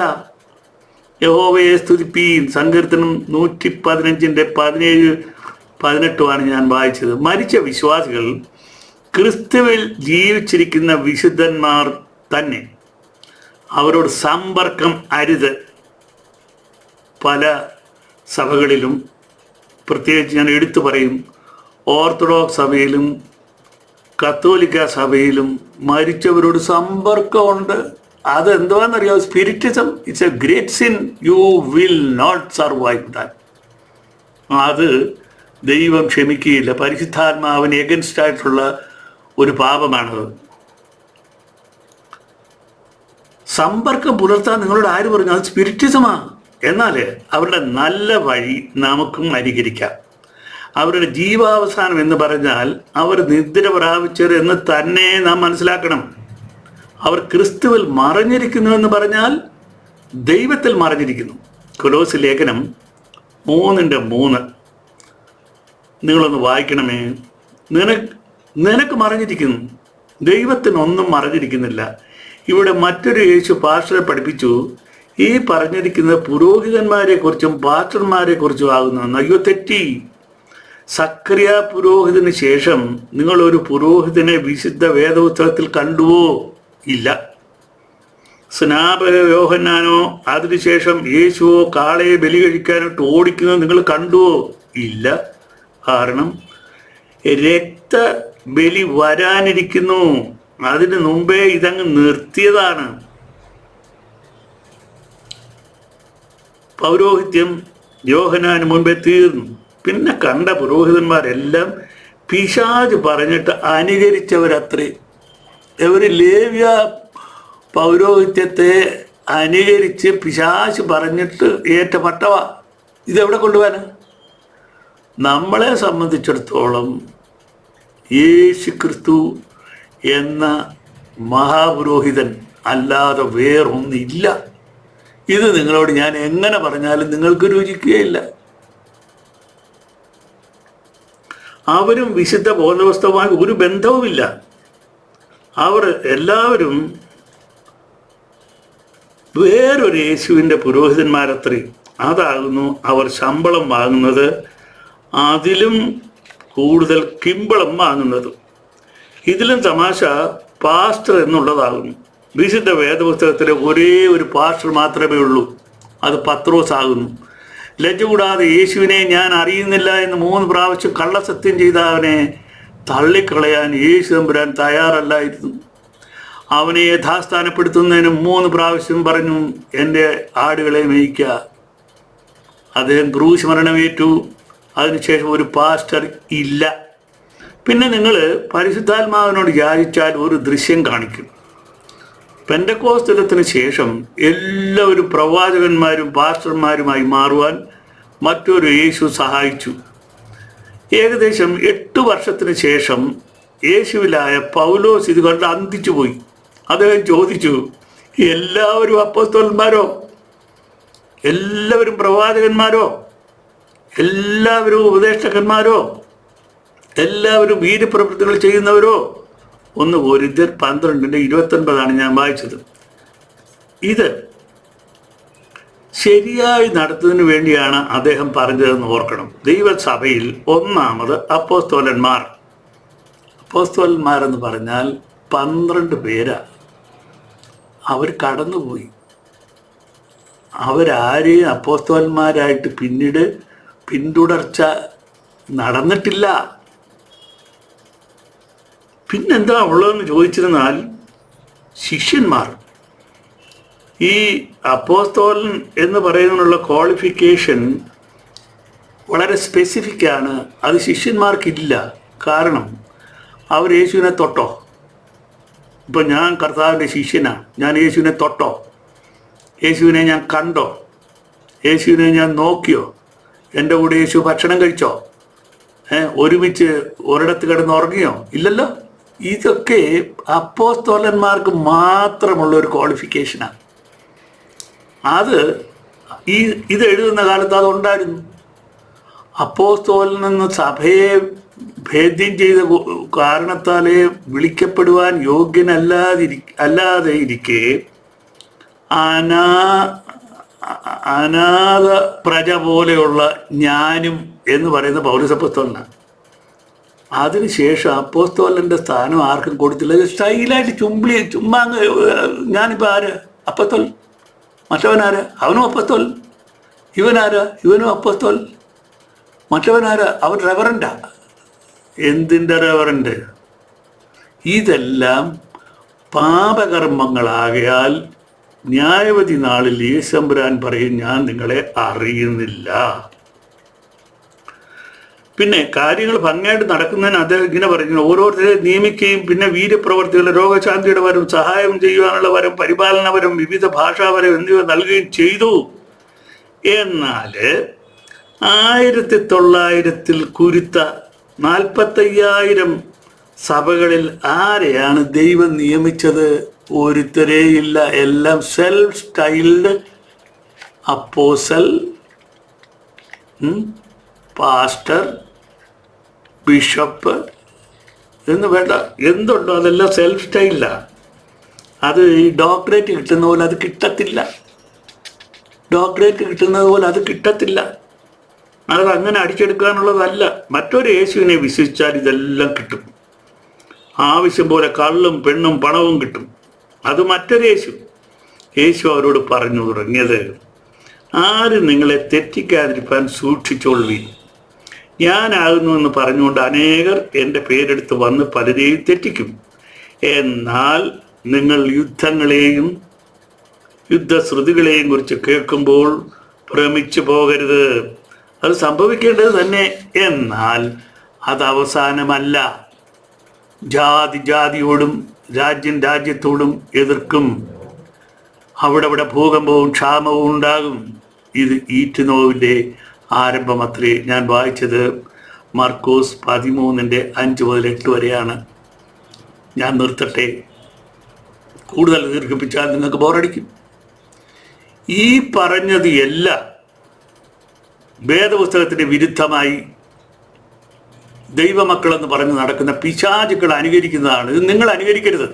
[SPEAKER 1] യഹോവയെ സ്തുതിപ്പീൻ. സങ്കീർത്തനം 115:17-18 ഞാൻ വായിച്ചത്. മരിച്ച വിശ്വാസികൾ ക്രിസ്തുവിൽ ജീവിച്ചിരിക്കുന്ന വിശുദ്ധന്മാർ തന്നെ. അവരോട് സമ്പർക്കം അരുത്. പല സഭകളിലും, പ്രത്യേകിച്ച് ഞാൻ എടുത്തു പറയും, ഓർത്തഡോക്സ് സഭയിലും കത്തോലിക്ക സഭയിലും മരിച്ചവരോട് സമ്പർക്കമുണ്ട്. അതെന്തുവാണെന്നറിയാമോ? Spiritism. It's a great sin. You will not survive that. അത് ദൈവം ക്ഷമിക്കുകയില്ല. പരിശുദ്ധാത്മാവിന് എഗൻസ്റ്റ് ആയിട്ടുള്ള ഒരു പാപമാണത്. സമ്പർക്കം പുലർത്താൻ നിങ്ങളോട് ആര് പറഞ്ഞു? അത് സ്പിരിറ്റിസമാണ്. എന്നാൽ അവരുടെ നല്ല വഴി നമുക്കും അനുകരിക്കാം. അവരുടെ ജീവാവസാനം എന്ന് പറഞ്ഞാൽ അവർ നിദ്ര പ്രാപിച്ചവർ എന്ന് തന്നെ നാം മനസ്സിലാക്കണം. അവർ ക്രിസ്തുവിൽ മറഞ്ഞിരിക്കുന്നു എന്ന് പറഞ്ഞാൽ ദൈവത്തിൽ മറഞ്ഞിരിക്കുന്നു. കൊലോസ്യ ലേഖനം 3:3 നിങ്ങളൊന്ന് വായിക്കണമേ. നിനക്ക് മറഞ്ഞിരിക്കുന്നു, ദൈവത്തിനൊന്നും മറഞ്ഞിരിക്കുന്നില്ല. ഇവിടെ മറ്റൊരു യേശു പാസ്റ്ററെ പഠിപ്പിച്ചു, ഈ പറഞ്ഞിരിക്കുന്നത് പുരോഹിതന്മാരെ കുറിച്ചും പാസ്റ്റർമാരെ കുറിച്ചും ആകുന്നു. അയ്യോ, തെറ്റി. സക്കറിയ പുരോഹിതന് ശേഷം നിങ്ങൾ ഒരു പുരോഹിതനെ വിശുദ്ധ വേദപുസ്തകത്തിൽ കണ്ടുവോ? ഇല്ല. സ്നാപക യോഹന്നാനോ അതിനുശേഷം യേശുവോ കാളയെ ബലി കഴിക്കാനായിട്ട് ഓടിക്കുന്നത് നിങ്ങൾ കണ്ടുവോ? ഇല്ല. കാരണം രക്തബലി വരാനിരിക്കുന്നു. അതിനു മുമ്പേ ഇതങ്ങ് നിർത്തിയതാണ്. പൗരോഹിത്യം യോഹന്നാന് മുൻപേ തീർന്നു. പിന്നെ കണ്ട പുരോഹിതന്മാരെല്ലാം പിശാച് പറഞ്ഞിട്ട് അനുകരിച്ചവരത്രേ. ഇവർ ലേവ്യ പൗരോഹിത്യത്തെ അനുകരിച്ച് പിശാച് പറഞ്ഞിട്ട് ഏറ്റ പട്ടവ. ഇതെവിടെ കൊണ്ടുപോകാൻ? നമ്മളെ സംബന്ധിച്ചിടത്തോളം യേശു ക്രിസ്തു എന്ന മഹാപുരോഹിതൻ അല്ലാതെ വേറൊന്നില്ല. ഇത് നിങ്ങളോട് ഞാൻ എങ്ങനെ പറഞ്ഞാലും നിങ്ങൾക്ക് രുചിക്കുകയില്ല. അവരും വിശുദ്ധ ബോധവസ്തുവുമായി ഒരു ബന്ധവുമില്ല. അവർ എല്ലാവരും വേറൊരു യേശുവിൻ്റെ പുരോഹിതന്മാരത്രേ. അതാകുന്നു അവർ ശമ്പളം വാങ്ങുന്നത്, അതിലും കൂടുതൽ കിമ്പളം വാങ്ങുന്നത്. ഇതിലും തമാശ പാസ്റ്റർ എന്നുള്ളതാകുന്നു. വിശുദ്ധ വേദപുസ്തകത്തിലെ ഒരേ ഒരു പാസ്റ്റർ മാത്രമേ ഉള്ളൂ, അത് പത്രോസ് ആകുന്നു. ലജ്ജ കൂടാതെ യേശുവിനെ ഞാൻ അറിയുന്നില്ല എന്ന് 3 പ്രാവശ്യം കള്ളസത്യം ചെയ്ത അവനെ തള്ളിക്കളയാൻ യേശു തമ്പുരാൻ തയ്യാറല്ലായിരുന്നു. അവനെ യഥാസ്ഥാനപ്പെടുത്തുന്നതിന് 3 പ്രാവശ്യം പറഞ്ഞു, എൻ്റെ ആടുകളെ മേയ്ക്കുക. അദ്ദേഹം ക്രൂശ് മരണമേറ്റു. അതിനുശേഷം ഒരു പാസ്റ്റർ ഇല്ല. പിന്നെ നിങ്ങൾ പരിശുദ്ധാത്മാവിനോട് യാചിച്ചാൽ ഒരു ദൃശ്യം കാണിക്കും. പെന്തക്കോസ്തലത്തിന് ശേഷം എല്ലാവരും പ്രവാചകന്മാരും പാസ്റ്റർമാരുമായി മാറുവാൻ മറ്റൊരു യേശു സഹായിച്ചു. ഏകദേശം 8 വർഷത്തിന് ശേഷം യേശുവിലായ പൗലോസ് ഇത് കണ്ട് അന്തിച്ചു പോയി. അദ്ദേഹം ചോദിച്ചു, എല്ലാവരും അപ്പോസ്തലന്മാരോ? എല്ലാവരും പ്രവാചകന്മാരോ? എല്ലാവരും ഉപദേഷ്ടകന്മാരോ? എല്ലാവരും വീര്യപ്രവൃത്തികൾ ചെയ്യുന്നവരോ? 1 കൊരിന്ത്യർ 12:29 ഞാൻ വായിച്ചത്. ഇത് ശരിയായി നടത്തുന്നതിന് വേണ്ടിയാണ് അദ്ദേഹം പറഞ്ഞതെന്ന് ഓർക്കണം. ദൈവസഭയിൽ ഒന്നാമത് അപ്പോസ്തലന്മാർ. അപ്പോസ്തലന്മാരെന്ന് പറഞ്ഞാൽ 12 പേരാ. അവർ കടന്നുപോയി. അവരാരെയും അപ്പോസ്തലന്മാരായിട്ട് പിന്നീട് പിന്തുടർച്ച നടന്നിട്ടില്ല. പിന്നെന്താ ഉള്ളതെന്ന് ചോദിച്ചിരുന്നാൽ ശിഷ്യന്മാർ. ഈ അപ്പോസ്തലൻ എന്ന് പറയുന്നതിനുള്ള ക്വാളിഫിക്കേഷൻ വളരെ സ്പെസിഫിക്കാണ്. അത് ശിഷ്യന്മാർക്കില്ല. കാരണം അവർ യേശുവിനെ തൊട്ടോ? ഇപ്പം ഞാൻ കർത്താവിൻ്റെ ശിഷ്യനാണ്, ഞാൻ യേശുവിനെ തൊട്ടോ? യേശുവിനെ ഞാൻ കണ്ടോ? യേശുവിനെ ഞാൻ നോക്കിയോ? എൻ്റെ കൂടെ യേശു ഭക്ഷണം കഴിച്ചോ? ഒരുമിച്ച് ഒരിടത്ത് കിടന്ന് ഉറങ്ങിയോ? ഇല്ലല്ലോ. ഇതൊക്കെ അപ്പോസ്തലന്മാർക്ക് മാത്രമുള്ള ഒരു ക്വാളിഫിക്കേഷനാണ്. അത് ഇത് എഴുതുന്ന കാലത്ത് അതുണ്ടായിരുന്നു. അപ്പോസ്തലനെന്ന് സഭയെ ഭേദ്യം ചെയ്ത കാരണത്താലേ വിളിക്കപ്പെടുവാൻ അല്ലാതെ ഇരിക്കെ അനാഥ പ്രജ പോലെയുള്ള ഞാനും എന്ന് പറയുന്ന പൗലോസ് അപ്പോസ്തലനാണ്. അതിനുശേഷം അപ്പോസ്തലൻ്റെ സ്ഥാനം ആർക്കും കൊടുത്തില്ല. സ്റ്റൈലായിട്ട് ചുമ്മാ ഞാനിപ്പോൾ ആര്? അപ്പോസ്തലൻ. മറ്റവനാരാ? അവനും അപ്പോസ്തലൻ. ഇവനാരാ? ഇവനും അപ്പോസ്തലൻ. മറ്റവനാരാ? അവൻ റെവറൻഡാ. എന്തിൻ്റെ റെവറൻഡ്? ഇതെല്ലാം പാപകർമ്മങ്ങളാകയാൽ ന്യായവധി നാളിൽ യേശുമ്പുരാൻ പറയും, ഞാൻ നിങ്ങളെ അറിയുന്നില്ല. പിന്നെ കാര്യങ്ങൾ ഭംഗിയായിട്ട് നടക്കുന്നതിന് അദ്ദേഹം ഇങ്ങനെ പറയുന്നു, ഓരോരുത്തരെ നിയമിക്കുകയും പിന്നെ വീര്യപ്രവർത്തികളുടെ രോഗശാന്തിയുടെ വരം, സഹായം ചെയ്യുവാനുള്ള വരം, പരിപാലന വരം, വിവിധ ഭാഷാവരം എന്നിവ നൽകുകയും ചെയ്തു. എന്നാൽ 1900 കുരുത്ത 45,000 സഭകളിൽ ആരെയാണ് ദൈവം നിയമിച്ചത്? ഒരുത്തരേയില്ല. എല്ലാം self styled apostle, pastor, bishop എന്ന് വേണ്ട, എന്തുണ്ടോ അതെല്ലാം സെൽഫ് സ്റ്റൈലിലാണ്. അത് ഈ ഡോക്ടറേറ്റ് കിട്ടുന്ന പോലെ അത് കിട്ടത്തില്ല. ഡോക്ടറേറ്റ് കിട്ടുന്നത് പോലെ അത് കിട്ടത്തില്ല. അത് അങ്ങനെ അടിച്ചെടുക്കാനുള്ളതല്ല. മറ്റൊരു യേശുവിനെ വിശ്വസിച്ചാൽ ഇതെല്ലാം കിട്ടും. ആവശ്യം പോലെ കള്ളും പെണ്ണും പണവും കിട്ടും. അത് മറ്റൊരു യേശു. യേശു അവരോട് പറഞ്ഞു തുടങ്ങിയത്, ആരും നിങ്ങളെ തെറ്റിക്കാതിരിക്കാൻ സൂക്ഷിച്ചോളുവീൻ. ഞാനാകുന്നുവെന്ന് പറഞ്ഞുകൊണ്ട് അനേകർ എൻ്റെ പേരെടുത്ത് വന്ന് പലരെയും തെറ്റിക്കും. എന്നാൽ നിങ്ങൾ യുദ്ധങ്ങളെയും യുദ്ധശ്രുതികളെയും കുറിച്ച് കേൾക്കുമ്പോൾ ഭ്രമിച്ചു പോകരുത്. അത് സംഭവിക്കേണ്ടത് തന്നെ. എന്നാൽ അത് അവസാനമല്ല. ജാതി ജാതിയോടും രാജ്യം രാജ്യത്തോടും എതിർക്കും. അവിടെ ഭൂകമ്പവും ക്ഷാമവും ഉണ്ടാകും. ഇത് ഈറ്റുനോവിൻ്റെ ആരംഭമത്രേ. ഞാൻ വായിച്ചത് മർക്കോസ് 13:5 മുതൽ 8 വരെയാണ്. ഞാൻ നിർത്തട്ടെ. കൂടുതൽ ദീർഘിപ്പിച്ചാൽ നിങ്ങൾക്ക് ബോറടിക്കും. ഈ പറഞ്ഞത് എല്ലാം വേദപുസ്തകത്തിന് വിരുദ്ധമായി ദൈവമക്കളെന്ന് പറഞ്ഞ് നടക്കുന്ന പിശാചുക്കൾ അനുകരിക്കുന്നതാണ്. ഇത് നിങ്ങൾ അനുകരിക്കരുത്.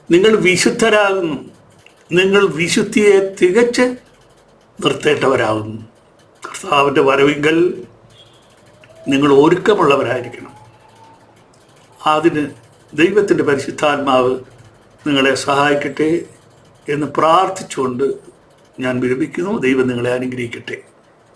[SPEAKER 1] നിങ്ങൾ വിശുദ്ധരാകുന്നു. നിങ്ങൾ വിശുദ്ധിയെ തികച്ച് നിർത്തേണ്ടവരാകുന്നു. കർത്താവിൻ്റെ വരവിങ്കൽ നിങ്ങൾ ഒരുക്കമുള്ളവരായിരിക്കണം. അതിന് ദൈവത്തിൻ്റെ പരിശുദ്ധാത്മാവ് നിങ്ങളെ സഹായിക്കട്ടെ എന്ന് പ്രാർത്ഥിച്ചുകൊണ്ട് ഞാൻ വിരമിക്കുന്നു. ദൈവം നിങ്ങളെ അനുഗ്രഹിക്കട്ടെ.